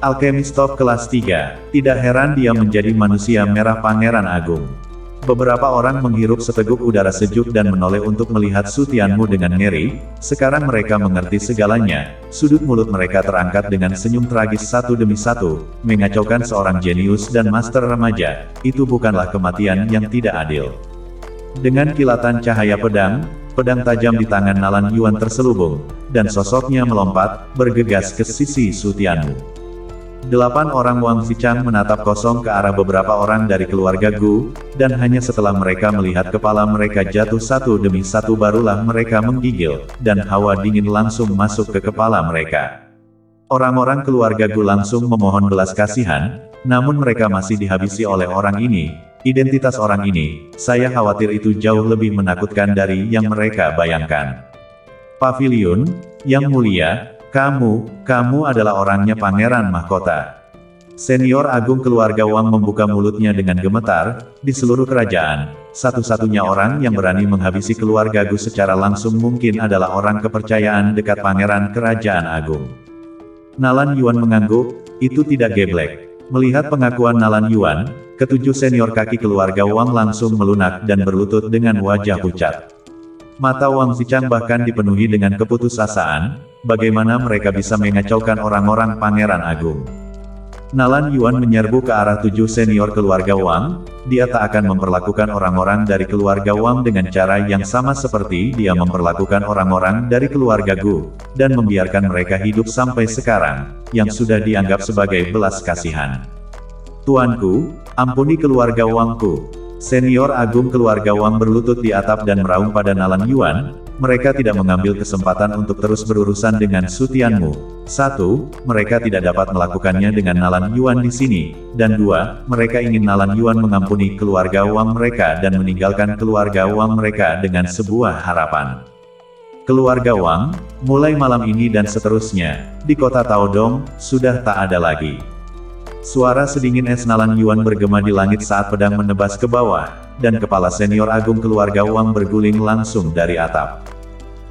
Alkemis top kelas 3, tidak heran dia menjadi manusia merah Pangeran Agung. Beberapa orang menghirup seteguk udara sejuk dan menoleh untuk melihat Su Tianmu dengan ngeri. Sekarang mereka mengerti segalanya. Sudut mulut mereka terangkat dengan senyum tragis satu demi satu, mengacaukan seorang jenius dan master remaja. Itu bukanlah kematian yang tidak adil. Dengan kilatan cahaya pedang tajam di tangan Nalan Yuan terselubung, dan sosoknya melompat, bergegas ke sisi Su Tianmu. 8 orang Wang Xichang menatap kosong ke arah beberapa orang dari keluarga Gu, dan hanya setelah mereka melihat kepala mereka jatuh satu demi satu barulah mereka menggigil, dan hawa dingin langsung masuk ke kepala mereka. Orang-orang keluarga Gu langsung memohon belas kasihan, namun mereka masih dihabisi oleh orang ini. Identitas orang ini, saya khawatir itu jauh lebih menakutkan dari yang mereka bayangkan. Pavilion, Yang Mulia, kamu adalah orangnya Pangeran Mahkota. Senior Agung keluarga Wang membuka mulutnya dengan gemetar. Di seluruh kerajaan, satu-satunya orang yang berani menghabisi keluarga Gu secara langsung mungkin adalah orang kepercayaan dekat Pangeran Kerajaan Agung. Nalan Yuan mengangguk, itu tidak geblek. Melihat pengakuan Nalan Yuan, ketujuh senior kaki keluarga Wang langsung melunak dan berlutut dengan wajah pucat. Mata Wang Xichang bahkan dipenuhi dengan keputusasaan, bagaimana mereka bisa mengacaukan orang-orang Pangeran Agung. Nalan Yuan menyerbu ke arah 7 senior keluarga Wang, dia tak akan memperlakukan orang-orang dari keluarga Wang dengan cara yang sama seperti dia memperlakukan orang-orang dari keluarga Gu, dan membiarkan mereka hidup sampai sekarang, yang sudah dianggap sebagai belas kasihan. Tuanku, ampuni keluarga Wangku. Senior Agung keluarga Wang berlutut di atap dan meraung pada Nalan Yuan. Mereka tidak mengambil kesempatan untuk terus berurusan dengan Su Tianmu. 1. Mereka tidak dapat melakukannya dengan Nalan Yuan di sini. Dan 2. Mereka ingin Nalan Yuan mengampuni keluarga Wang mereka dan meninggalkan keluarga Wang mereka dengan sebuah harapan. Keluarga Wang, mulai malam ini dan seterusnya, di kota Taodong, sudah tak ada lagi. Suara sedingin es Nalan Yuan bergema di langit saat pedang menebas ke bawah, dan kepala senior Agung keluarga Wang berguling langsung dari atap.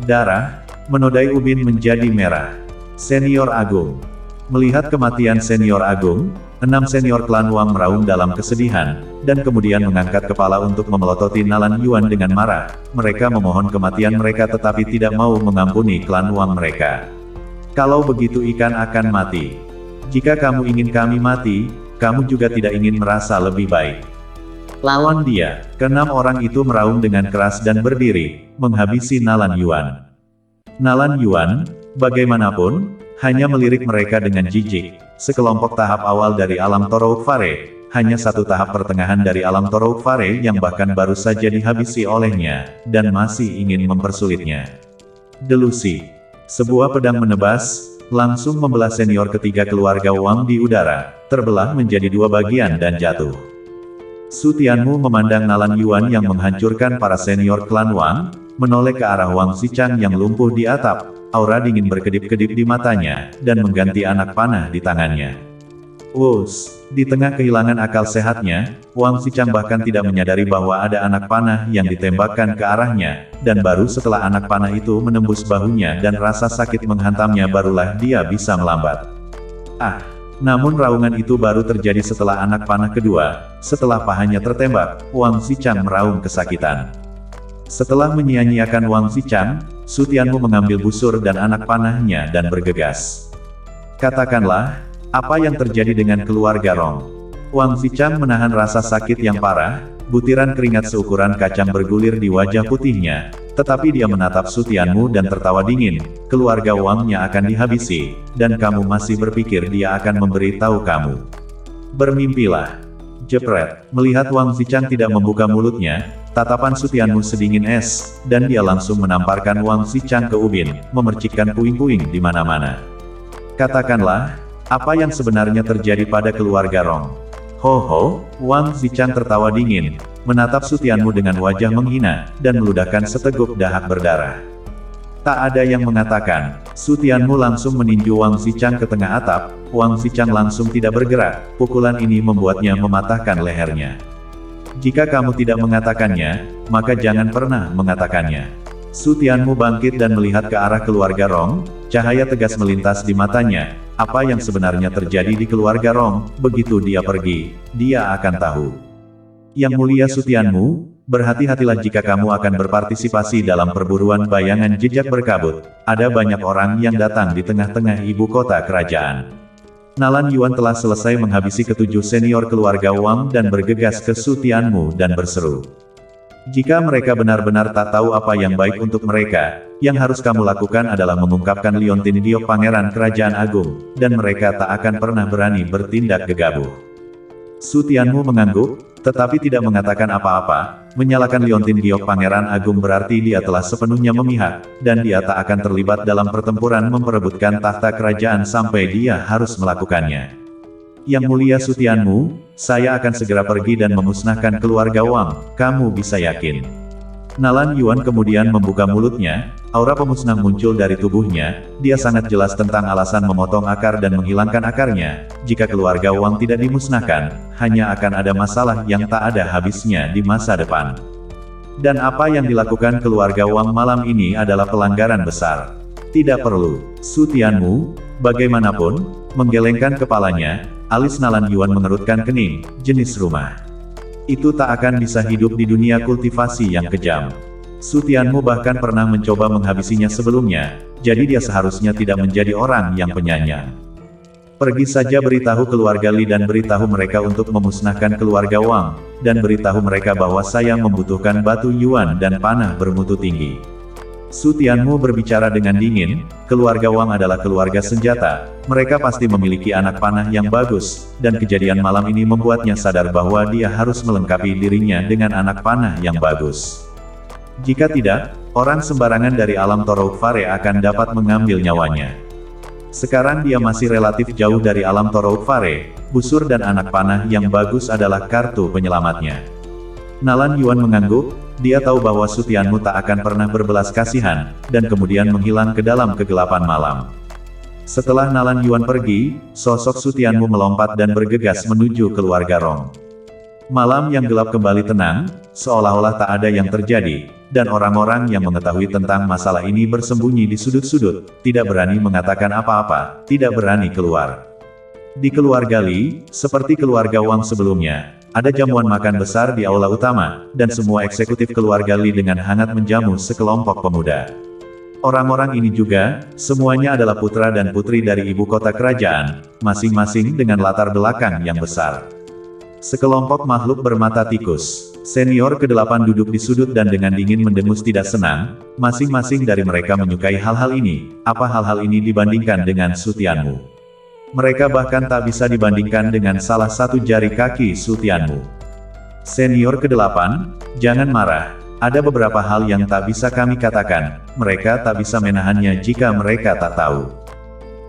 Darah menodai ubin menjadi merah. Senior Agung. Melihat kematian senior Agung, 6 senior klan Wang meraung dalam kesedihan, dan kemudian mengangkat kepala untuk memelototi Nalan Yuan dengan marah. Mereka memohon kematian mereka tetapi tidak mau mengampuni klan Wang mereka. Kalau begitu ikan akan mati. Jika kamu ingin kami mati, kamu juga tidak ingin merasa lebih baik. Lawan dia. Keenam orang itu meraung dengan keras dan berdiri, menghabisi Nalan Yuan. Nalan Yuan, bagaimanapun, hanya melirik mereka dengan jijik. Sekelompok tahap awal dari alam Torouk Fare, hanya satu tahap pertengahan dari alam Torouk Fare yang bahkan baru saja dihabisi olehnya, dan masih ingin mempersulitnya. Delusi. Sebuah pedang menebas, langsung membelah senior ketiga keluarga Wang di udara, terbelah menjadi 2 bagian dan jatuh. Su Tianmu memandang Nalan Yuan yang menghancurkan para senior klan Wang, menoleh ke arah Wang Xichang yang lumpuh di atap, aura dingin berkedip-kedip di matanya, dan mengganti anak panah di tangannya. Wus, di tengah kehilangan akal sehatnya, Wang Xichang bahkan tidak menyadari bahwa ada anak panah yang ditembakkan ke arahnya, dan baru setelah anak panah itu menembus bahunya dan rasa sakit menghantamnya barulah dia bisa melambat. Namun raungan itu baru terjadi setelah anak panah kedua. Setelah pahanya tertembak, Wang Xichang meraung kesakitan. Setelah menyia-nyiakan Wang Xichang, Su Tianmu mengambil busur dan anak panahnya dan bergegas. Katakanlah, apa yang terjadi dengan keluarga Rong? Wang Zichang menahan rasa sakit yang parah, butiran keringat seukuran kacang bergulir di wajah putihnya, tetapi dia menatap Su Tianmu dan tertawa dingin. Keluarga Wangnya akan dihabisi, dan kamu masih berpikir dia akan memberi tahu kamu. Bermimpilah. Jepret. Melihat Wang Zichang tidak membuka mulutnya, tatapan Su Tianmu sedingin es, dan dia langsung menamparkan Wang Zichang ke ubin, memercikkan puing-puing di mana-mana. Katakanlah, apa yang sebenarnya terjadi pada keluarga Rong? Ho ho, Wang Zichang tertawa dingin, menatap Su Tianmu dengan wajah menghina, dan meludahkan seteguk dahak berdarah. Tak ada yang mengatakan. Su Tianmu langsung meninju Wang Zichang ke tengah atap. Wang Zichang langsung tidak bergerak, pukulan ini membuatnya mematahkan lehernya. Jika kamu tidak mengatakannya, maka jangan pernah mengatakannya. Su Tianmu bangkit dan melihat ke arah keluarga Rong, cahaya tegas melintas di matanya. Apa yang sebenarnya terjadi di keluarga Rong, begitu dia pergi, dia akan tahu. Yang mulia Su Tianmu, berhati-hatilah jika kamu akan berpartisipasi dalam perburuan bayangan jejak berkabut. Ada banyak orang yang datang di tengah-tengah ibu kota kerajaan. Nalan Yuan telah selesai menghabisi ketujuh senior keluarga Wang dan bergegas ke Su Tianmu dan berseru. Jika mereka benar-benar tak tahu apa yang baik untuk mereka, yang harus kamu lakukan adalah mengungkapkan liontin giok Pangeran Kerajaan Agung, dan mereka tak akan pernah berani bertindak gegabah. Su Tianmu mengangguk, tetapi tidak mengatakan apa-apa. Menyalakan liontin giok Pangeran Agung berarti dia telah sepenuhnya memihak, dan dia tak akan terlibat dalam pertempuran memperebutkan tahta kerajaan sampai dia harus melakukannya. Yang mulia Su Tianmu, saya akan segera pergi dan memusnahkan keluarga Wang, kamu bisa yakin. Nalan Yuan kemudian membuka mulutnya, aura pemusnah muncul dari tubuhnya, dia sangat jelas tentang alasan memotong akar dan menghilangkan akarnya. Jika keluarga Wang tidak dimusnahkan, hanya akan ada masalah yang tak ada habisnya di masa depan. Dan apa yang dilakukan keluarga Wang malam ini adalah pelanggaran besar. Tidak perlu. Su Tianmu, bagaimanapun, menggelengkan kepalanya, alis Nalan Yuan mengerutkan kening, jenis rumah itu tak akan bisa hidup di dunia kultivasi yang kejam. Su Tianmu bahkan pernah mencoba menghabisinya sebelumnya, jadi dia seharusnya tidak menjadi orang yang penyayang. Pergi saja beritahu keluarga Li dan beritahu mereka untuk memusnahkan keluarga Wang, dan beritahu mereka bahwa saya membutuhkan batu Yuan dan panah bermutu tinggi. Su Tianmu berbicara dengan dingin, keluarga Wang adalah keluarga senjata, mereka pasti memiliki anak panah yang bagus, dan kejadian malam ini membuatnya sadar bahwa dia harus melengkapi dirinya dengan anak panah yang bagus. Jika tidak, orang sembarangan dari alam Torouk Fare akan dapat mengambil nyawanya. Sekarang dia masih relatif jauh dari alam Torouk Fare, busur dan anak panah yang bagus adalah kartu penyelamatnya. Nalan Yuan mengangguk, dia tahu bahwa Su Tianmu tak akan pernah berbelas kasihan, dan kemudian menghilang ke dalam kegelapan malam. Setelah Nalan Yuan pergi, sosok Su Tianmu melompat dan bergegas menuju keluarga Rong. Malam yang gelap kembali tenang, seolah-olah tak ada yang terjadi, dan orang-orang yang mengetahui tentang masalah ini bersembunyi di sudut-sudut, tidak berani mengatakan apa-apa, tidak berani keluar. Di keluarga Li, seperti keluarga Wang sebelumnya, ada jamuan makan besar di aula utama, dan semua eksekutif keluarga Li dengan hangat menjamu sekelompok pemuda. Orang-orang ini juga, semuanya adalah putra dan putri dari ibu kota kerajaan, masing-masing dengan latar belakang yang besar. Sekelompok makhluk bermata tikus, senior ke-8 duduk di sudut dan dengan dingin mendengus tidak senang, masing-masing dari mereka menyukai hal-hal ini. Apa hal-hal ini dibandingkan dengan Su Tianmu? Mereka bahkan tak bisa dibandingkan dengan salah satu jari kaki Su Tianmu. Senior ke-8, jangan marah. Ada beberapa hal yang tak bisa kami katakan, mereka tak bisa menahannya jika mereka tak tahu.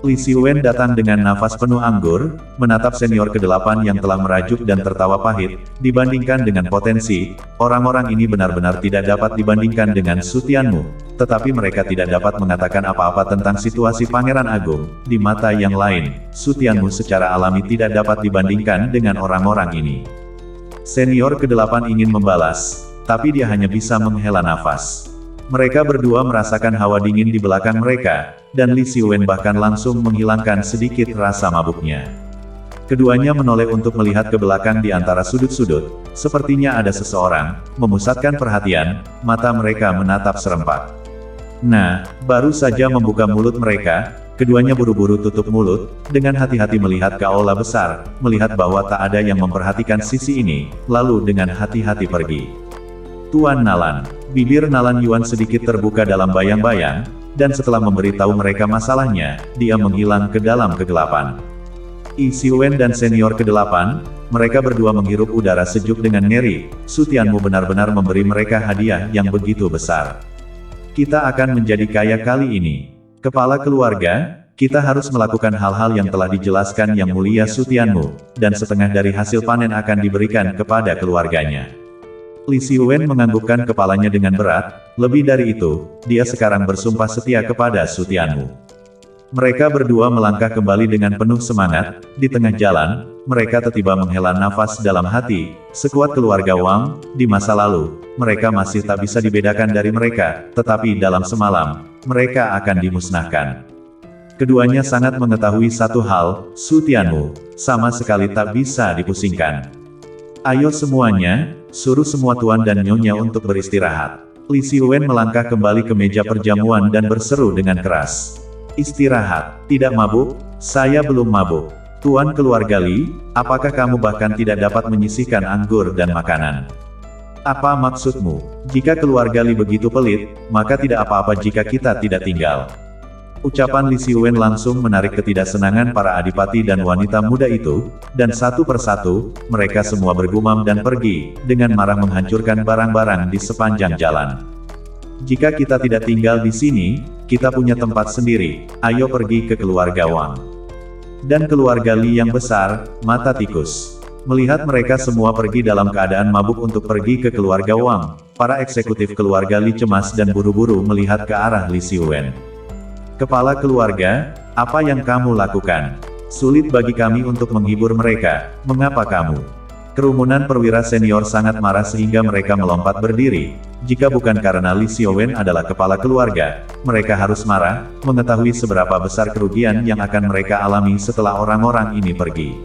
Li Xiwen datang dengan nafas penuh anggur, menatap senior ke-8 yang telah merajuk dan tertawa pahit. Dibandingkan dengan potensi, orang-orang ini benar-benar tidak dapat dibandingkan dengan Su Tianmu, tetapi mereka tidak dapat mengatakan apa-apa tentang situasi Pangeran Agung. Di mata yang lain, Su Tianmu secara alami tidak dapat dibandingkan dengan orang-orang ini. Senior ke-8 ingin membalas, tapi dia hanya bisa menghela nafas. Mereka berdua merasakan hawa dingin di belakang mereka, dan Li Xiwen bahkan langsung menghilangkan sedikit rasa mabuknya. Keduanya menoleh untuk melihat ke belakang di antara sudut-sudut, sepertinya ada seseorang, memusatkan perhatian, mata mereka menatap serempak. Nah, baru saja membuka mulut mereka, Keduanya buru-buru tutup mulut, dengan hati-hati melihat ke aula besar, melihat bahwa tak ada yang memperhatikan sisi ini, lalu dengan hati-hati pergi. Tuan Nalan. Bibir Nalan Yuan sedikit terbuka dalam bayang-bayang, dan setelah memberitahu mereka masalahnya, dia menghilang ke dalam kegelapan. Yi Xiwen dan senior ke-8, mereka berdua menghirup udara sejuk dengan ngeri. Su Tianmu benar-benar memberi mereka hadiah yang begitu besar. Kita akan menjadi kaya kali ini. Kepala keluarga, kita harus melakukan hal-hal yang telah dijelaskan Yang Mulia Su Tianmu, dan setengah dari hasil panen akan diberikan kepada keluarganya. Li Xiwen menganggukkan kepalanya dengan berat, lebih dari itu, dia sekarang bersumpah setia kepada Su Tianmu. Mereka berdua melangkah kembali dengan penuh semangat. Di tengah jalan, mereka tiba-tiba menghela nafas dalam hati. Sekuat keluarga Wang, di masa lalu, mereka masih tak bisa dibedakan dari mereka, tetapi dalam semalam, mereka akan dimusnahkan. Keduanya sangat mengetahui satu hal, Su Tianmu, sama sekali tak bisa dipusingkan. Ayo semuanya, suruh semua tuan dan nyonya untuk beristirahat. Li Xiwen melangkah kembali ke meja perjamuan dan berseru dengan keras. Istirahat, tidak mabuk, saya belum mabuk. Tuan keluarga Li, apakah kamu bahkan tidak dapat menyisihkan anggur dan makanan? Apa maksudmu? Jika keluarga Li begitu pelit, maka tidak apa-apa jika kita tidak tinggal. Ucapan Li Xiwen langsung menarik ketidaksenangan para adipati dan wanita muda itu, dan satu persatu, mereka semua bergumam dan pergi, dengan marah menghancurkan barang-barang di sepanjang jalan. Jika kita tidak tinggal di sini, kita punya tempat sendiri, ayo pergi ke keluarga Wang. Dan keluarga Li yang besar, mata tikus. Melihat mereka semua pergi dalam keadaan mabuk untuk pergi ke keluarga Wang, para eksekutif keluarga Li cemas dan buru-buru melihat ke arah Li Xiwen. Kepala keluarga, apa yang kamu lakukan? Sulit bagi kami untuk menghibur mereka, mengapa kamu? Kerumunan perwira senior sangat marah sehingga mereka melompat berdiri. Jika bukan karena Li Xiwen adalah kepala keluarga, mereka harus marah, mengetahui seberapa besar kerugian yang akan mereka alami setelah orang-orang ini pergi.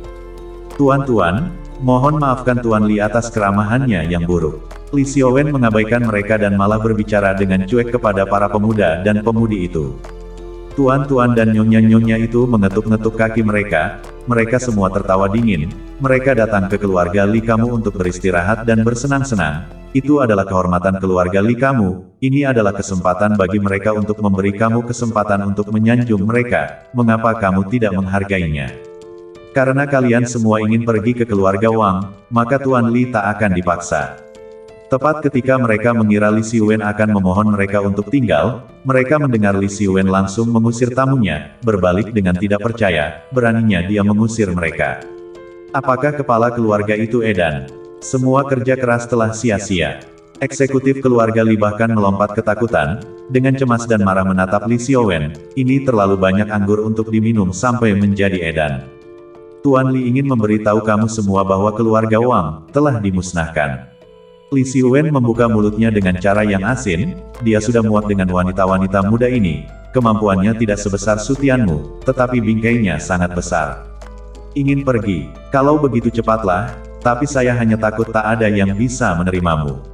Tuan-tuan, mohon maafkan Tuan Li atas keramahannya yang buruk. Li Xiwen mengabaikan mereka dan malah berbicara dengan cuek kepada para pemuda dan pemudi itu. Tuan-tuan dan nyonya-nyonya itu mengetuk-ngetuk kaki mereka, mereka semua tertawa dingin, mereka datang ke keluarga Li kamu untuk beristirahat dan bersenang-senang, itu adalah kehormatan keluarga Li kamu, ini adalah kesempatan bagi mereka untuk memberi kamu kesempatan untuk menyanjung mereka, mengapa kamu tidak menghargainya? Karena kalian semua ingin pergi ke keluarga Wang, maka Tuan Li tak akan dipaksa. Tepat ketika mereka mengira Li Xiwen akan memohon mereka untuk tinggal, mereka mendengar Li Xiwen langsung mengusir tamunya, berbalik dengan tidak percaya, beraninya dia mengusir mereka. Apakah kepala keluarga itu edan? Semua kerja keras telah sia-sia. Eksekutif keluarga Li bahkan melompat ketakutan, dengan cemas dan marah menatap Li Xiwen, ini terlalu banyak anggur untuk diminum sampai menjadi edan. Tuan Li ingin memberitahu kamu semua bahwa keluarga Wang telah dimusnahkan. Li Xiwen membuka mulutnya dengan cara yang asin, dia sudah muak dengan wanita-wanita muda ini, kemampuannya tidak sebesar Su Tianmu, tetapi bingkainya sangat besar. Ingin pergi, kalau begitu cepatlah, tapi saya hanya takut tak ada yang bisa menerimamu.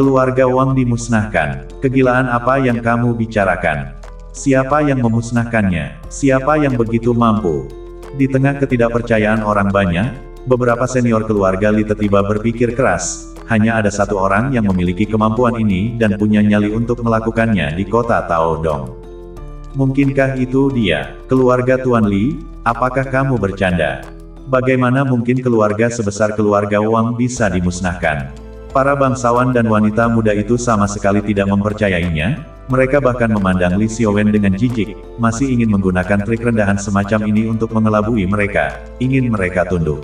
Keluarga Wang dimusnahkan, kegilaan apa yang kamu bicarakan? Siapa yang memusnahkannya? Siapa yang begitu mampu? Di tengah ketidakpercayaan orang banyak, beberapa senior keluarga Li tiba-tiba berpikir keras, hanya ada satu orang yang memiliki kemampuan ini dan punya nyali untuk melakukannya di kota Taodong. Mungkinkah itu dia, keluarga Tuan Li? Apakah kamu bercanda? Bagaimana mungkin keluarga sebesar keluarga Wang bisa dimusnahkan? Para bangsawan dan wanita muda itu sama sekali tidak mempercayainya, mereka bahkan memandang Li Xiwen dengan jijik, masih ingin menggunakan trik rendahan semacam ini untuk mengelabui mereka, ingin mereka tunduk.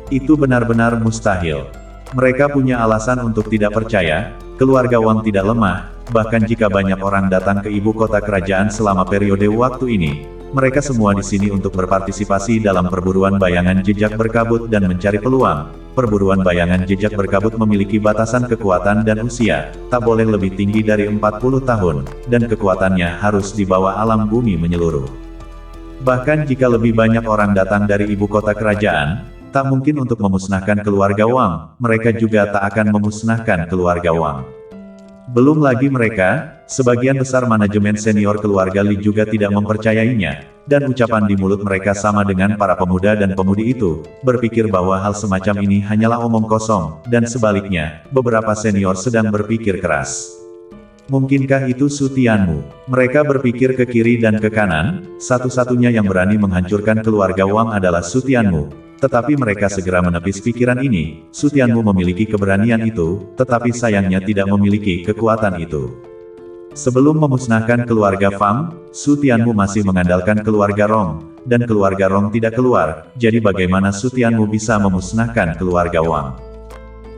Itu benar-benar mustahil. Mereka punya alasan untuk tidak percaya, keluarga Wang tidak lemah, bahkan jika banyak orang datang ke ibu kota kerajaan selama periode waktu ini, mereka semua di sini untuk berpartisipasi dalam perburuan bayangan jejak berkabut dan mencari peluang. Perburuan bayangan jejak berkabut memiliki batasan kekuatan dan usia, tak boleh lebih tinggi dari 40 tahun, dan kekuatannya harus di bawah alam bumi menyeluruh. Bahkan jika lebih banyak orang datang dari ibu kota kerajaan, tak mungkin untuk memusnahkan keluarga Wang, mereka juga tak akan memusnahkan keluarga Wang. Belum lagi mereka, Sebagian besar manajemen senior keluarga Li juga tidak mempercayainya, dan ucapan di mulut mereka sama dengan para pemuda dan pemudi itu, berpikir bahwa hal semacam ini hanyalah omong kosong, dan sebaliknya, beberapa senior sedang berpikir keras. Mungkinkah itu Su Tianmu? Mereka berpikir ke kiri dan ke kanan, satu-satunya yang berani menghancurkan keluarga Wang adalah Su Tianmu. Tetapi mereka segera menepis pikiran ini, Su Tianmu memiliki keberanian itu, tetapi sayangnya tidak memiliki kekuatan itu. Sebelum memusnahkan keluarga Fang, Su Tianmu masih mengandalkan keluarga Rong, dan keluarga Rong tidak keluar, jadi bagaimana Su Tianmu bisa memusnahkan keluarga Wang?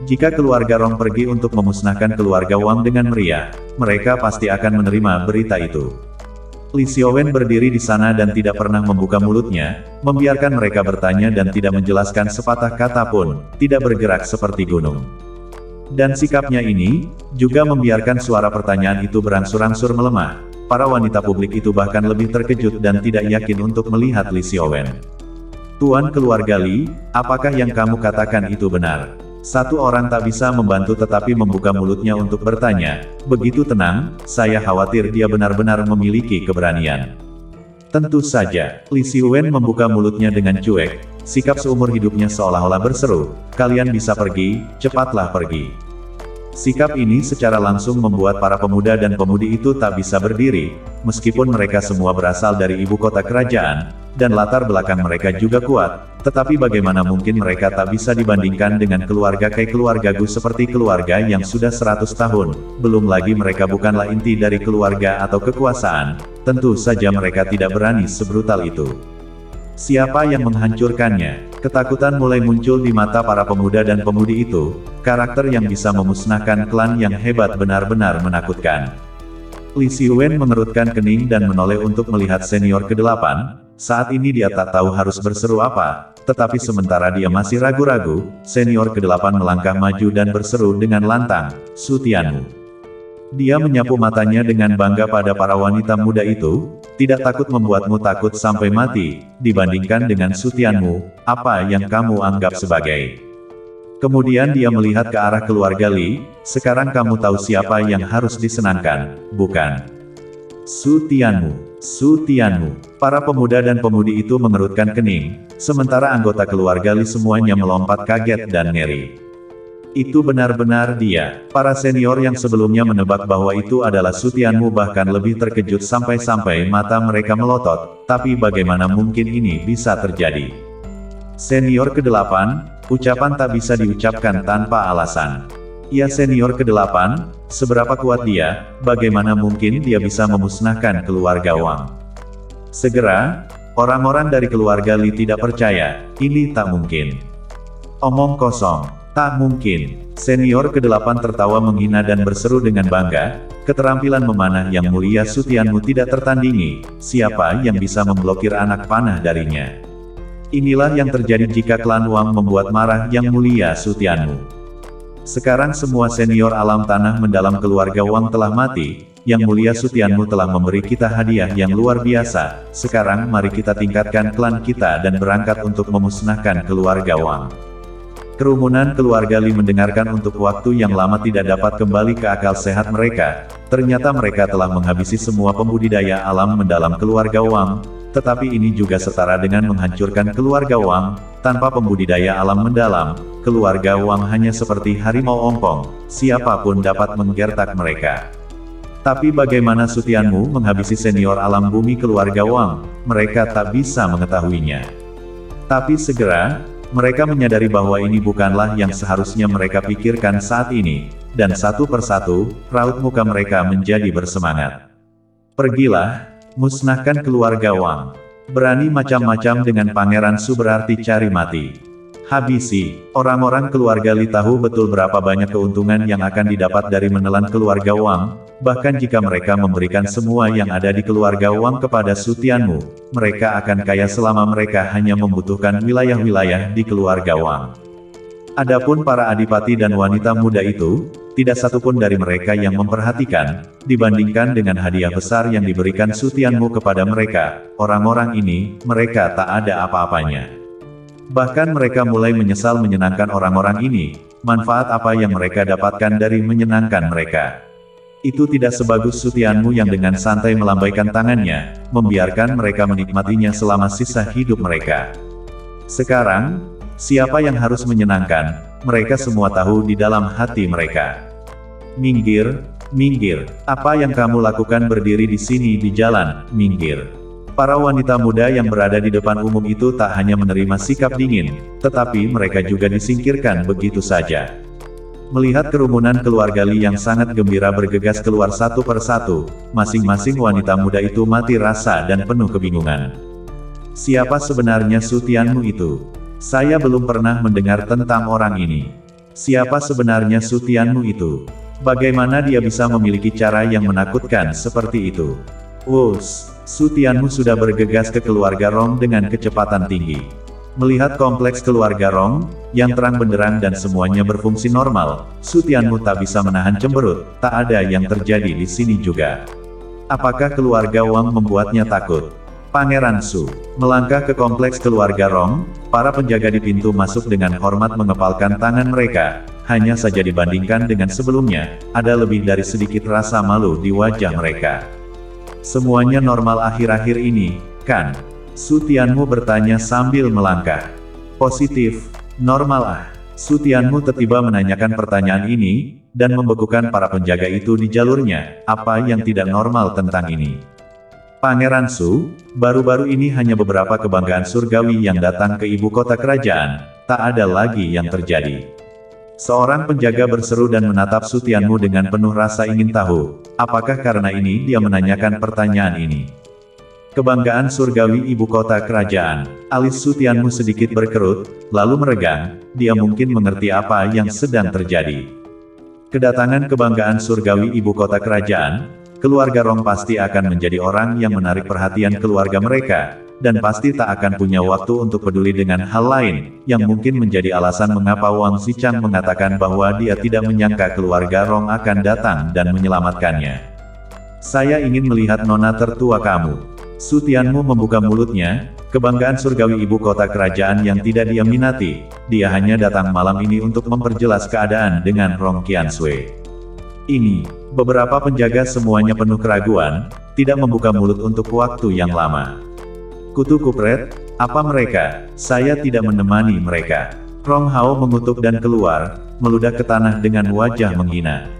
Jika keluarga Rong pergi untuk memusnahkan keluarga Wang dengan meriah, mereka pasti akan menerima berita itu. Li Xiaowen berdiri di sana dan tidak pernah membuka mulutnya, membiarkan mereka bertanya dan tidak menjelaskan sepatah kata pun, tidak bergerak seperti gunung. Dan sikapnya ini, juga membiarkan suara pertanyaan itu berangsur-angsur melemah. Para wanita publik itu bahkan lebih terkejut dan tidak yakin untuk melihat Li Xiaowen. Tuan keluarga Li, apakah yang kamu katakan itu benar? Satu orang tak bisa membantu tetapi membuka mulutnya untuk bertanya. Begitu tenang, saya khawatir dia benar-benar memiliki keberanian. Tentu saja, Li Xiaowen membuka mulutnya dengan cuek, sikap seumur hidupnya seolah-olah berseru, kalian bisa pergi, cepatlah pergi. Sikap ini secara langsung membuat para pemuda dan pemudi itu tak bisa berdiri, meskipun mereka semua berasal dari ibu kota kerajaan, dan latar belakang mereka juga kuat, tetapi bagaimana mungkin mereka tak bisa dibandingkan dengan keluarga kayak keluarga Gu seperti keluarga yang sudah 100 tahun, belum lagi mereka bukanlah inti dari keluarga atau kekuasaan, tentu saja mereka tidak berani sebrutal itu. Siapa yang menghancurkannya? Ketakutan mulai muncul di mata para pemuda dan pemudi itu, karakter yang bisa memusnahkan klan yang hebat benar-benar menakutkan. Li Xiaowen mengerutkan kening dan menoleh untuk melihat senior ke-8, saat ini dia tak tahu harus berseru apa, tetapi sementara dia masih ragu-ragu, senior ke-8 melangkah maju dan berseru dengan lantang, Su Tianmu. Dia menyapu matanya dengan bangga pada para wanita muda itu, tidak takut membuatmu takut sampai mati, dibandingkan dengan Su Tianmu, apa yang kamu anggap sebagai. Kemudian dia melihat ke arah keluarga Li, sekarang kamu tahu siapa yang harus disenangkan, bukan? Su Tianmu. Su Tianmu. Para pemuda dan pemudi itu mengerutkan kening, sementara anggota keluarga Li semuanya melompat kaget dan ngeri. Itu benar-benar dia. Para senior yang sebelumnya menebak bahwa itu adalah Su Tianmu bahkan lebih terkejut sampai-sampai mata mereka melotot, tapi bagaimana mungkin ini bisa terjadi? Senior ke-8, ucapan tak bisa diucapkan tanpa alasan. Ia senior ke-8, seberapa kuat dia, bagaimana mungkin dia bisa memusnahkan keluarga Wang? Segera, orang-orang dari keluarga Li tidak percaya, ini tak mungkin. Omong kosong. Tak mungkin. Senior ke-8 tertawa menghina dan berseru dengan bangga, keterampilan memanah yang mulia Su Tianmu tidak tertandingi, siapa yang bisa memblokir anak panah darinya? Inilah yang terjadi jika klan Wang membuat marah yang mulia Su Tianmu. Sekarang semua senior alam tanah mendalam keluarga Wang telah mati, yang mulia Su Tianmu telah memberi kita hadiah yang luar biasa, sekarang mari kita tingkatkan klan kita dan berangkat untuk memusnahkan keluarga Wang. Kerumunan keluarga Li mendengarkan untuk waktu yang lama tidak dapat kembali ke akal sehat mereka. Ternyata mereka telah menghabisi semua pembudidaya alam mendalam keluarga Wang, tetapi ini juga setara dengan menghancurkan keluarga Wang. Tanpa pembudidaya alam mendalam, keluarga Wang hanya seperti harimau ompong, siapapun dapat menggertak mereka. Tapi bagaimana Su Tianmu menghabisi senior alam bumi keluarga Wang? Mereka tak bisa mengetahuinya. Tapi segera, mereka menyadari bahwa ini bukanlah yang seharusnya mereka pikirkan saat ini, dan satu persatu, raut muka mereka menjadi bersemangat. Pergilah, musnahkan keluarga Wang. Berani macam-macam dengan Pangeran Su berarti cari mati. Habisi. Orang-orang keluarga Li tahu betul berapa banyak keuntungan yang akan didapat dari menelan keluarga Wang, bahkan jika mereka memberikan semua yang ada di keluarga Wang kepada Su Tianmu, mereka akan kaya selama mereka hanya membutuhkan wilayah-wilayah di keluarga Wang. Adapun para adipati dan wanita muda itu, tidak satupun dari mereka yang memperhatikan, dibandingkan dengan hadiah besar yang diberikan Su Tianmu kepada mereka, orang-orang ini, mereka tak ada apa-apanya. Bahkan mereka mulai menyesal menyenangkan orang-orang ini, manfaat apa yang mereka dapatkan dari menyenangkan mereka. Itu tidak sebagus Su Tianmu yang dengan santai melambaikan tangannya, membiarkan mereka menikmatinya selama sisa hidup mereka. Sekarang, siapa yang harus menyenangkan? Mereka semua tahu di dalam hati mereka. Minggir, minggir. Apa yang kamu lakukan berdiri di sini di jalan? Minggir. Para wanita muda yang berada di depan umum itu tak hanya menerima sikap dingin, tetapi mereka juga disingkirkan begitu saja. Melihat kerumunan keluarga Li yang sangat gembira bergegas keluar satu persatu, masing-masing wanita muda itu mati rasa dan penuh kebingungan. Siapa sebenarnya Su Tianmu itu? Saya belum pernah mendengar tentang orang ini. Siapa sebenarnya Su Tianmu itu? Bagaimana dia bisa memiliki cara yang menakutkan seperti itu? Wus, Su Tianmu sudah bergegas ke keluarga Rong dengan kecepatan tinggi. Melihat kompleks keluarga Rong, yang terang benderang dan semuanya berfungsi normal, Su Tianmu tak bisa menahan cemberut, tak ada yang terjadi di sini juga. Apakah keluarga Wang membuatnya takut? Pangeran Su melangkah ke kompleks keluarga Rong, para penjaga di pintu masuk dengan hormat mengepalkan tangan mereka, hanya saja dibandingkan dengan sebelumnya, ada lebih dari sedikit rasa malu di wajah mereka. Semuanya normal akhir-akhir ini, kan? Su Tianmu bertanya sambil melangkah. Positif, normal ah. Su Tianmu tiba-tiba menanyakan pertanyaan ini, dan membekukan para penjaga itu di jalurnya, apa yang tidak normal tentang ini? Pangeran Su, baru-baru ini hanya beberapa kebanggaan surgawi yang datang ke ibu kota kerajaan, tak ada lagi yang terjadi. Seorang penjaga berseru dan menatap Su Tianmu dengan penuh rasa ingin tahu, apakah karena ini dia menanyakan pertanyaan ini? Kebanggaan surgawi ibu kota kerajaan. Alis Su Tianmu sedikit berkerut, lalu meregang, dia mungkin mengerti apa yang sedang terjadi. Kedatangan kebanggaan surgawi ibu kota kerajaan, keluarga Rong pasti akan menjadi orang yang menarik perhatian keluarga mereka, dan pasti tak akan punya waktu untuk peduli dengan hal lain, yang mungkin menjadi alasan mengapa Wang Xichang mengatakan bahwa dia tidak menyangka keluarga Rong akan datang dan menyelamatkannya. Saya ingin melihat nona tertua kamu. Su Tianmu membuka mulutnya, kebanggaan surgawi ibu kota kerajaan yang tidak dia minati, dia hanya datang malam ini untuk memperjelas keadaan dengan Rong Qianshui. Ini, beberapa penjaga semuanya penuh keraguan, tidak membuka mulut untuk waktu yang lama. Kutu kupret, apa mereka? Saya tidak menemani mereka. Rong Hao mengutuk dan keluar, meludah ke tanah dengan wajah menghina.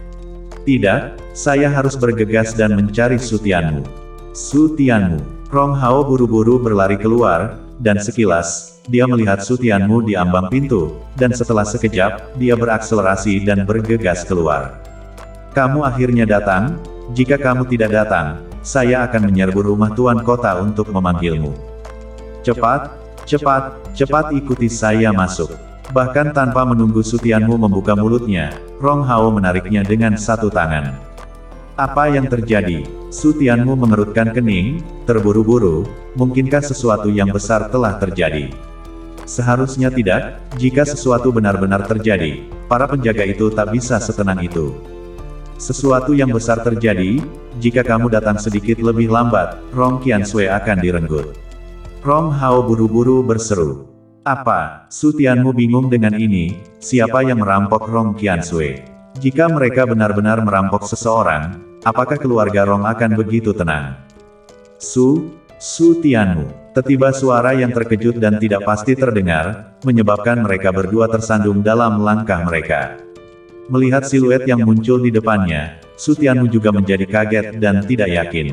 Tidak, saya harus bergegas dan mencari Su Tianmu. Su Tianmu. Rong Hao buru-buru berlari keluar, dan sekilas, dia melihat Su Tianmu di ambang pintu, dan setelah sekejap, dia berakselerasi dan bergegas keluar. Kamu akhirnya datang? Jika kamu tidak datang, saya akan menyerbu rumah tuan kota untuk memanggilmu. Cepat, cepat, cepat ikuti saya masuk. Bahkan tanpa menunggu Su Tianmu membuka mulutnya, Rong Hao menariknya dengan satu tangan. Apa yang terjadi? Su Tianmu mengerutkan kening, terburu-buru, mungkinkah sesuatu yang besar telah terjadi? Seharusnya tidak, jika sesuatu benar-benar terjadi, para penjaga itu tak bisa setenang itu. Sesuatu yang besar terjadi, jika kamu datang sedikit lebih lambat, Rong Qianshui akan direnggut. Rong Hao buru-buru berseru. Apa? Su Tianmu bingung dengan ini, siapa yang merampok Rong Qianshui? Jika mereka benar-benar merampok seseorang, apakah keluarga Rong akan begitu tenang? Su Tianmu. Tiba-tiba suara yang terkejut dan tidak pasti terdengar, menyebabkan mereka berdua tersandung dalam langkah mereka. Melihat siluet yang muncul di depannya, Su Tianmu juga menjadi kaget dan tidak yakin.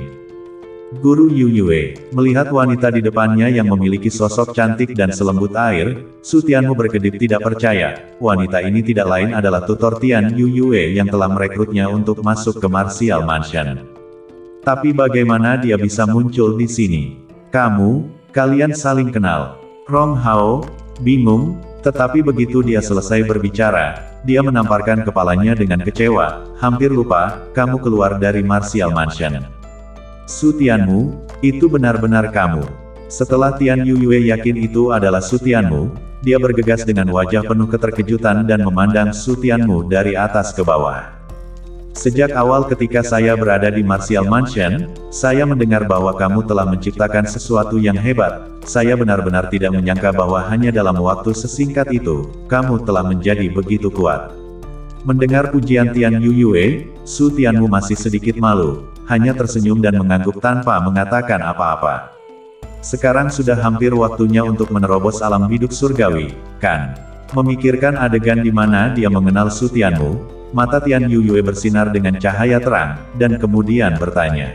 Guru Yu Yue, melihat wanita di depannya yang memiliki sosok cantik dan selembut air, Su Tianmu berkedip tidak percaya, wanita ini tidak lain adalah tutor Tian Yu Yue yang telah merekrutnya untuk masuk ke Martial Mansion. Tapi bagaimana dia bisa muncul di sini? Kalian saling kenal. Rong Hao bingung, tetapi begitu dia selesai berbicara, dia menamparkan kepalanya dengan kecewa, hampir lupa, kamu keluar dari Martial Mansion. Su Tianmu, itu benar-benar kamu. Setelah Tian Yu Yue yakin itu adalah Su Tianmu, dia bergegas dengan wajah penuh keterkejutan dan memandang Su Tianmu dari atas ke bawah. Sejak awal ketika saya berada di Martial Mansion, saya mendengar bahwa kamu telah menciptakan sesuatu yang hebat. Saya benar-benar tidak menyangka bahwa hanya dalam waktu sesingkat itu, kamu telah menjadi begitu kuat. Mendengar pujian Tian Yuyue, Su Tianmu masih sedikit malu, hanya tersenyum dan mengangguk tanpa mengatakan apa-apa. Sekarang sudah hampir waktunya untuk menerobos alam biduk surgawi, kan? Memikirkan adegan di mana dia mengenal Su Tianmu, mata Tian Yuyue bersinar dengan cahaya terang, dan kemudian bertanya.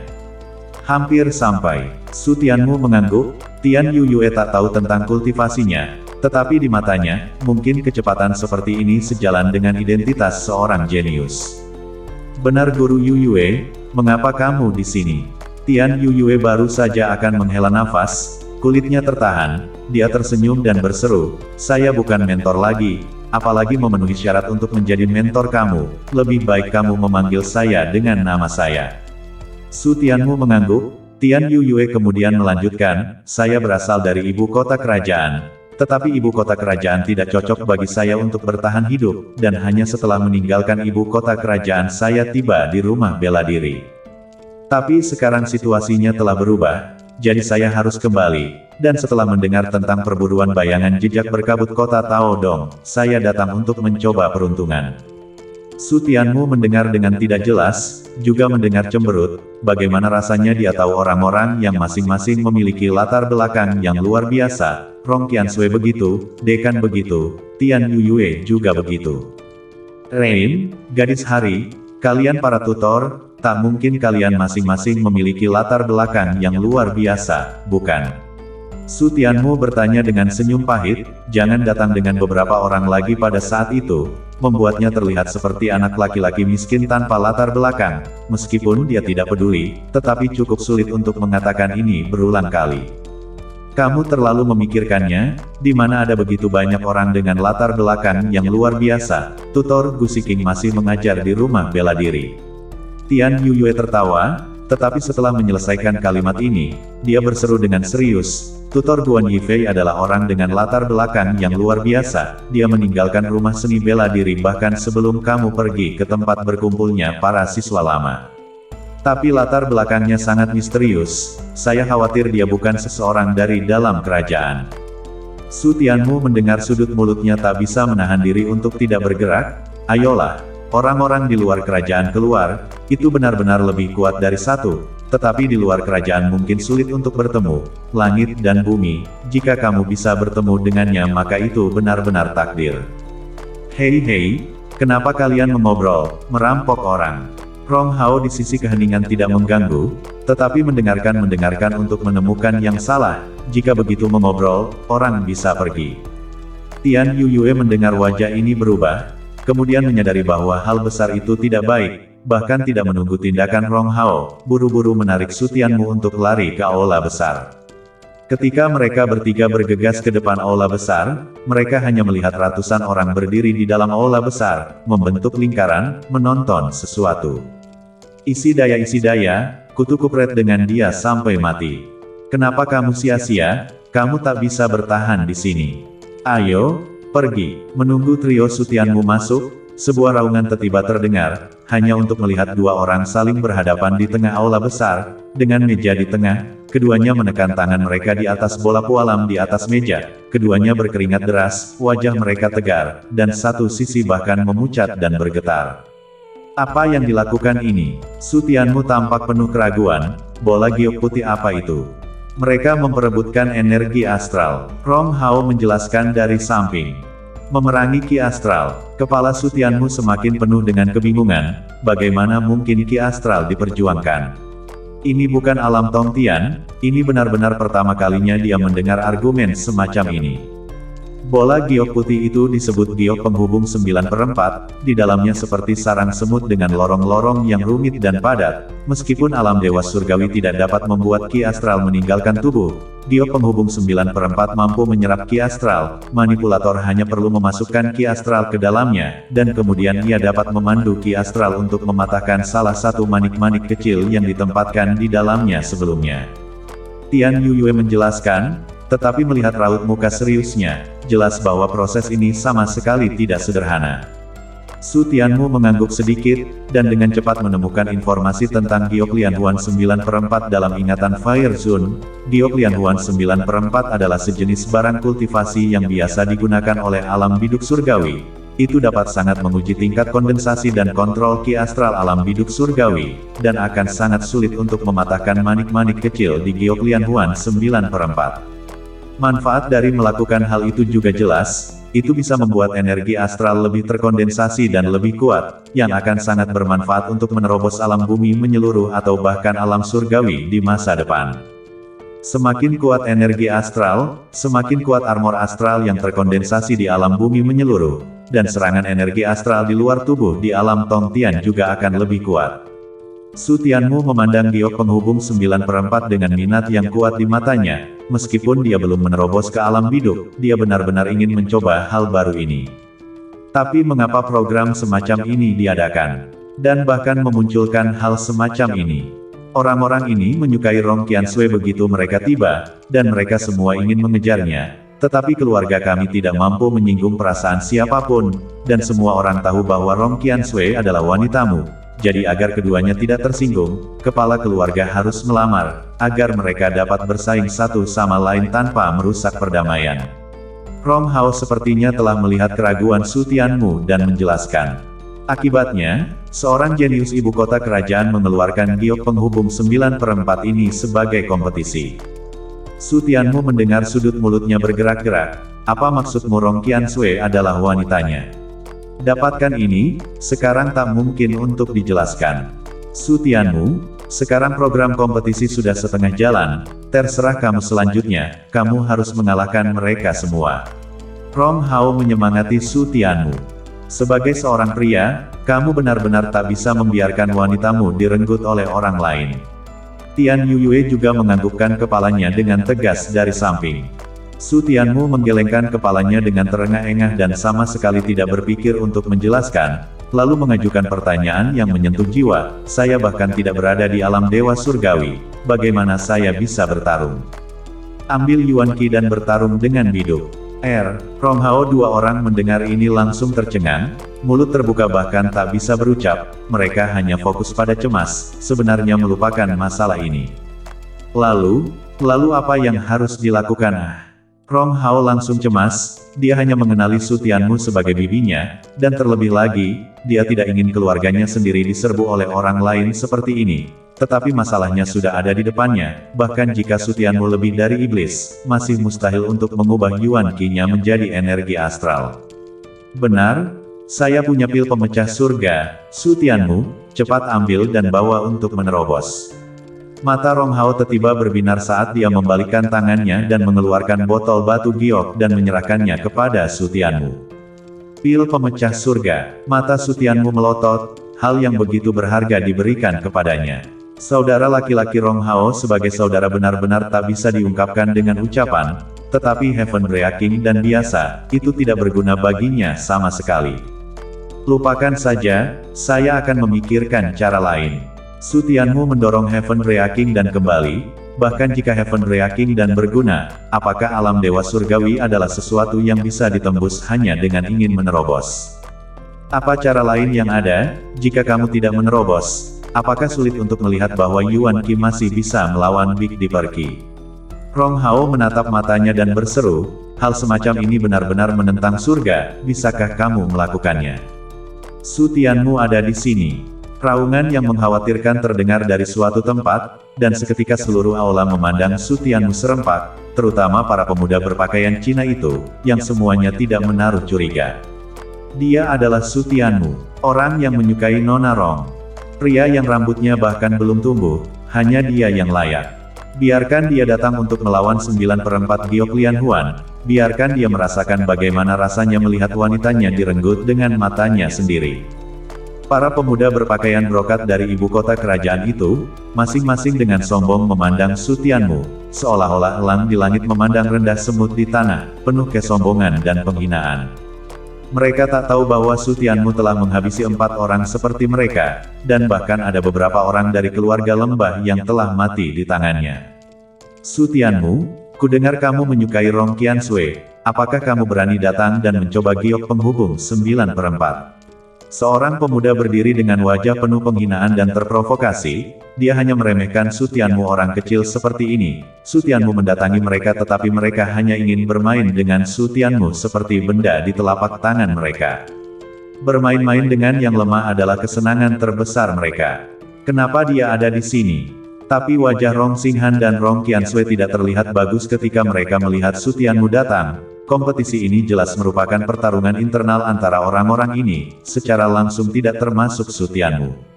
Hampir sampai. Su Tianmu mengangguk. Tian Yuyue tak tahu tentang kultivasinya, tetapi di matanya, mungkin kecepatan seperti ini sejalan dengan identitas seorang jenius. Benar Guru Yuyue, mengapa kamu di sini? Tian Yuyue baru saja akan menghela nafas, kulitnya tertahan, dia tersenyum dan berseru, saya bukan mentor lagi, apalagi memenuhi syarat untuk menjadi mentor kamu, lebih baik kamu memanggil saya dengan nama saya. Su Tianmu mengangguk. Tian Yuyue kemudian melanjutkan, saya berasal dari ibu kota kerajaan, tetapi ibu kota kerajaan tidak cocok bagi saya untuk bertahan hidup, dan hanya setelah meninggalkan ibu kota kerajaan saya tiba di rumah bela diri. Tapi sekarang situasinya telah berubah, jadi saya harus kembali, dan setelah mendengar tentang perburuan bayangan jejak berkabut kota Taodong, saya datang untuk mencoba peruntungan. Su Tianmu mendengar dengan tidak jelas, juga mendengar cemberut, bagaimana rasanya dia tahu orang-orang yang masing-masing memiliki latar belakang yang luar biasa, Rong Qiansui begitu, Dekan begitu, Tian Yuyue juga begitu. Rain, gadis hari, kalian para tutor, tak mungkin kalian masing-masing memiliki latar belakang yang luar biasa, bukan? Su Tianmu bertanya dengan senyum pahit, jangan datang dengan beberapa orang lagi pada saat itu, membuatnya terlihat seperti anak laki-laki miskin tanpa latar belakang, meskipun dia tidak peduli, tetapi cukup sulit untuk mengatakan ini berulang kali. Kamu terlalu memikirkannya, di mana ada begitu banyak orang dengan latar belakang yang luar biasa, tutor Gu Siking masih mengajar di rumah bela diri. Tian Yuyue tertawa, tetapi setelah menyelesaikan kalimat ini, dia berseru dengan serius, tutor Guan Yifei adalah orang dengan latar belakang yang luar biasa, dia meninggalkan rumah seni bela diri bahkan sebelum kamu pergi ke tempat berkumpulnya para siswa lama. Tapi latar belakangnya sangat misterius, saya khawatir dia bukan seseorang dari dalam kerajaan. Su Tianmu mendengar sudut mulutnya tak bisa menahan diri untuk tidak bergerak, ayolah, orang-orang di luar kerajaan keluar, itu benar-benar lebih kuat dari satu, tetapi di luar kerajaan mungkin sulit untuk bertemu, langit dan bumi, jika kamu bisa bertemu dengannya maka itu benar-benar takdir. Hei, kenapa kalian mengobrol, merampok orang? Rong Hao di sisi keheningan tidak mengganggu, tetapi mendengarkan untuk menemukan yang salah, jika begitu mengobrol, orang bisa pergi. Tian Yuyue mendengar wajah ini berubah, kemudian menyadari bahwa hal besar itu tidak baik, bahkan tidak menunggu tindakan Rong Hao, buru-buru menarik Su Tianmu untuk lari ke aula besar. Ketika mereka bertiga bergegas ke depan aula besar, mereka hanya melihat ratusan orang berdiri di dalam aula besar, membentuk lingkaran, menonton sesuatu. Isi daya, kutukupret dengan dia sampai mati. Kenapa kamu sia-sia? Kamu tak bisa bertahan di sini. Ayo, pergi. Menunggu trio Su Tianmu masuk, sebuah raungan tiba-tiba terdengar, hanya untuk melihat dua orang saling berhadapan di tengah aula besar, dengan meja di tengah, keduanya menekan tangan mereka di atas bola pualam di atas meja, keduanya berkeringat deras, wajah mereka tegar, dan satu sisi bahkan memucat dan bergetar. Apa yang dilakukan ini? Su Tianmu tampak penuh keraguan, bola giok putih apa itu? Mereka memperebutkan energi astral, Rong Hao menjelaskan dari samping. Memerangi Ki Astral, kepala Su Tianmu semakin penuh dengan kebingungan, bagaimana mungkin Ki Astral diperjuangkan? Ini bukan alam Tong Tian, ini benar-benar pertama kalinya dia mendengar argumen semacam ini. Bola giok putih itu disebut giok penghubung 9/4, di dalamnya seperti sarang semut dengan lorong-lorong yang rumit dan padat, meskipun alam dewa surgawi tidak dapat membuat Ki Astral meninggalkan tubuh. Giok penghubung 9/4 mampu menyerap Ki Astral, manipulator hanya perlu memasukkan Ki Astral ke dalamnya, dan kemudian ia dapat memandu Ki Astral untuk mematahkan salah satu manik-manik kecil yang ditempatkan di dalamnya sebelumnya. Tian Yuyue menjelaskan, tetapi melihat raut muka seriusnya, jelas bahwa proses ini sama sekali tidak sederhana. Su Tianmu mengangguk sedikit, dan dengan cepat menemukan informasi tentang Giok Lianhuan 9/4 dalam ingatan Fire Zone. Giok Lianhuan 9/4 adalah sejenis barang kultivasi yang biasa digunakan oleh alam biduk surgawi. itu dapat sangat menguji tingkat kondensasi dan kontrol ki astral alam biduk surgawi, dan akan sangat sulit untuk mematahkan manik-manik kecil di giok Lianhuan 9/4. Manfaat dari melakukan hal itu juga jelas, itu bisa membuat energi astral lebih terkondensasi dan lebih kuat, yang akan sangat bermanfaat untuk menerobos alam bumi menyeluruh atau bahkan alam surgawi di masa depan. Semakin kuat energi astral, semakin kuat armor astral yang terkondensasi di alam bumi menyeluruh, dan serangan energi astral di luar tubuh di alam Tongtian juga akan lebih kuat. Su Tianmu memandang giok penghubung 9/4 dengan minat yang kuat di matanya. Meskipun dia belum menerobos ke alam biduk, dia benar-benar ingin mencoba hal baru ini. Tapi mengapa program semacam ini diadakan? Dan bahkan memunculkan hal semacam ini? Orang-orang ini menyukai Rong Qiansui begitu mereka tiba, dan mereka semua ingin mengejarnya. Tetapi keluarga kami tidak mampu menyinggung perasaan siapapun, dan semua orang tahu bahwa Rong Qiansui adalah wanitamu. Jadi agar keduanya tidak tersinggung, kepala keluarga harus melamar, agar mereka dapat bersaing satu sama lain tanpa merusak perdamaian. Rong Hao sepertinya telah melihat keraguan Su Tianmu dan menjelaskan. Akibatnya, seorang jenius ibu kota kerajaan mengeluarkan giok penghubung 9/4 ini sebagai kompetisi. Su Tianmu mendengar sudut mulutnya bergerak-gerak. Apa maksudmu Rong Qiansui adalah wanitanya? Dapatkan ini, sekarang tak mungkin untuk dijelaskan. Su Tianmu, sekarang program kompetisi sudah setengah jalan, terserah kamu selanjutnya, kamu harus mengalahkan mereka semua. Rong Hao menyemangati Su Tianmu. Sebagai seorang pria, kamu benar-benar tak bisa membiarkan wanitamu direnggut oleh orang lain. Tian Yuyue juga menganggukkan kepalanya dengan tegas dari samping. Su Tianmu menggelengkan kepalanya dengan terengah-engah dan sama sekali tidak berpikir untuk menjelaskan, lalu mengajukan pertanyaan yang menyentuh jiwa. Saya bahkan tidak berada di alam dewa surgawi, bagaimana saya bisa bertarung? Ambil Yuan Qi dan bertarung dengan biduk. Rong Hao. Dua orang mendengar ini langsung tercengang, mulut terbuka bahkan tak bisa berucap, mereka hanya fokus pada cemas, sebenarnya melupakan masalah ini. Lalu apa yang harus dilakukan? Rong Hao langsung cemas, dia hanya mengenali Su Tianmu sebagai bibinya, dan terlebih lagi, dia tidak ingin keluarganya sendiri diserbu oleh orang lain seperti ini. Tetapi masalahnya sudah ada di depannya, bahkan jika Su Tianmu lebih dari iblis, masih mustahil untuk mengubah Yuan Qi-nya menjadi energi astral. Benar, saya punya pil pemecah surga, Su Tianmu, cepat ambil dan bawa untuk menerobos. Mata Rong Hao tiba-tiba berbinar saat dia membalikkan tangannya dan mengeluarkan botol batu giok dan menyerahkannya kepada Su Tianmu. Pil pemecah surga, mata Su Tianmu melotot, hal yang begitu berharga diberikan kepadanya. Saudara laki-laki Rong Hao sebagai saudara benar-benar tak bisa diungkapkan dengan ucapan, tetapi Heaven Reaking dan biasa, itu tidak berguna baginya sama sekali. Lupakan saja, saya akan memikirkan cara lain. Su Tianmu mendorong Heaven Reaking dan kembali, bahkan jika Heaven Reaking dan berguna, apakah alam dewa surgawi adalah sesuatu yang bisa ditembus hanya dengan ingin menerobos? Apa cara lain yang ada, jika kamu tidak menerobos? Apakah sulit untuk melihat bahwa Yuan Qi masih bisa melawan Big Dipper Qi? Rong Hao menatap matanya dan berseru, hal semacam ini benar-benar menentang surga, bisakah kamu melakukannya? Su Tianmu ada di sini. Raungan yang mengkhawatirkan terdengar dari suatu tempat, dan seketika seluruh aula memandang Su Tianmu serempak, terutama para pemuda berpakaian Cina itu, yang semuanya tidak menaruh curiga. Dia adalah Su Tianmu, orang yang menyukai Nona Rong. Pria yang rambutnya bahkan belum tumbuh, hanya dia yang layak. Biarkan dia datang untuk melawan 9/4 giok Lianhuan, biarkan dia merasakan bagaimana rasanya melihat wanitanya direnggut dengan matanya sendiri. Para pemuda berpakaian brokat dari ibu kota kerajaan itu, masing-masing dengan sombong memandang Su Tianmu, seolah-olah elang di langit memandang rendah semut di tanah, penuh kesombongan dan penghinaan. Mereka tak tahu bahwa Su Tianmu telah menghabisi 4 orang seperti mereka, dan bahkan ada beberapa orang dari keluarga lembah yang telah mati di tangannya. Su Tianmu, kudengar kamu menyukai Rong Qiansui, apakah kamu berani datang dan mencoba giok penghubung 9/4? Seorang pemuda berdiri dengan wajah penuh penghinaan dan terprovokasi, dia hanya meremehkan Su Tianmu orang kecil seperti ini. Su Tianmu mendatangi mereka tetapi mereka hanya ingin bermain dengan Su Tianmu seperti benda di telapak tangan mereka. Bermain-main dengan yang lemah adalah kesenangan terbesar mereka. Kenapa dia ada di sini? Tapi wajah Rong Xinghan dan Rong Qiansui tidak terlihat bagus ketika mereka melihat Su Tianmu datang. Kompetisi ini jelas merupakan pertarungan internal antara orang-orang ini, secara langsung tidak termasuk Su Tianmu.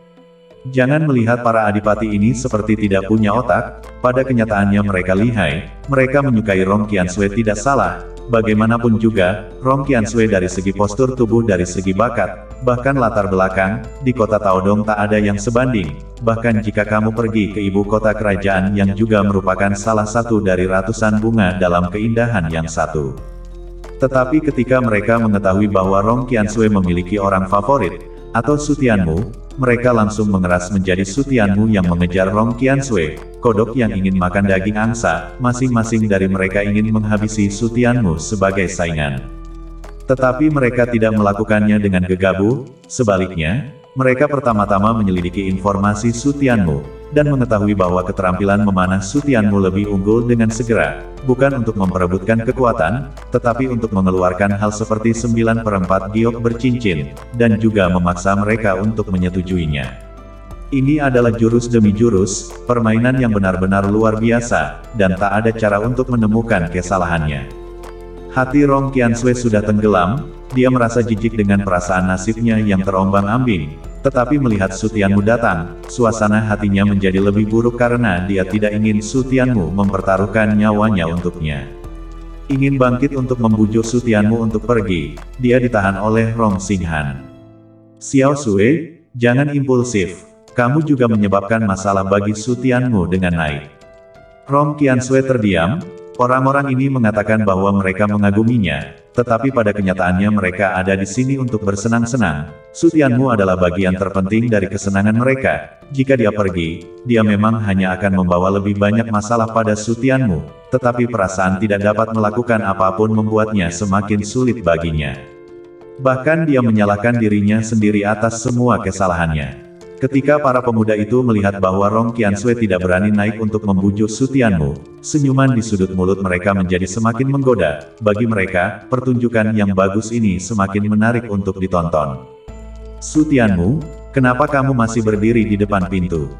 Jangan melihat para adipati ini seperti tidak punya otak, pada kenyataannya mereka lihai, mereka menyukai Rong Qiansui tidak salah. Bagaimanapun juga, Rong Qiansui dari segi postur tubuh dari segi bakat, bahkan latar belakang, di kota Taodong tak ada yang sebanding. Bahkan jika kamu pergi ke ibu kota kerajaan yang juga merupakan salah satu dari ratusan bunga dalam keindahan yang satu. Tetapi ketika mereka mengetahui bahwa Rong Qiansui memiliki orang favorit, atau Su Tianmu, mereka langsung mengeras menjadi Su Tianmu yang mengejar Rong Qiansui, kodok yang ingin makan daging angsa, masing-masing dari mereka ingin menghabisi Su Tianmu sebagai saingan. Tetapi mereka tidak melakukannya dengan gegabah, sebaliknya, mereka pertama-tama menyelidiki informasi Su Tianmu, dan mengetahui bahwa keterampilan memanah Su Tianmu lebih unggul dengan segera, bukan untuk memperebutkan kekuatan, tetapi untuk mengeluarkan hal seperti 9/4 giok bercincin, dan juga memaksa mereka untuk menyetujuinya. Ini adalah jurus demi jurus, permainan yang benar-benar luar biasa, dan tak ada cara untuk menemukan kesalahannya. Hati Rong Qiansui sudah tenggelam, dia merasa jijik dengan perasaan nasibnya yang terombang-ambing. Tetapi melihat Su Tianmu datang, suasana hatinya menjadi lebih buruk karena dia tidak ingin Su Tianmu mempertaruhkan nyawanya untuknya. Ingin bangkit untuk membujuk Su Tianmu untuk pergi, dia ditahan oleh Rong Xinghan. Xiao Sui, jangan impulsif. Kamu juga menyebabkan masalah bagi Su Tianmu dengan naik. Rong Qiansui terdiam. Orang-orang ini mengatakan bahwa mereka mengaguminya, tetapi pada kenyataannya mereka ada di sini untuk bersenang-senang. Su Tianmu adalah bagian terpenting dari kesenangan mereka. Jika dia pergi, dia memang hanya akan membawa lebih banyak masalah pada Su Tianmu, tetapi perasaan tidak dapat melakukan apapun membuatnya semakin sulit baginya. Bahkan dia menyalahkan dirinya sendiri atas semua kesalahannya. Ketika para pemuda itu melihat bahwa Rong Qiansui tidak berani naik untuk membujuk Su Tianmu, senyuman di sudut mulut mereka menjadi semakin menggoda. Bagi mereka, pertunjukan yang bagus ini semakin menarik untuk ditonton. Su Tianmu, kenapa kamu masih berdiri di depan pintu?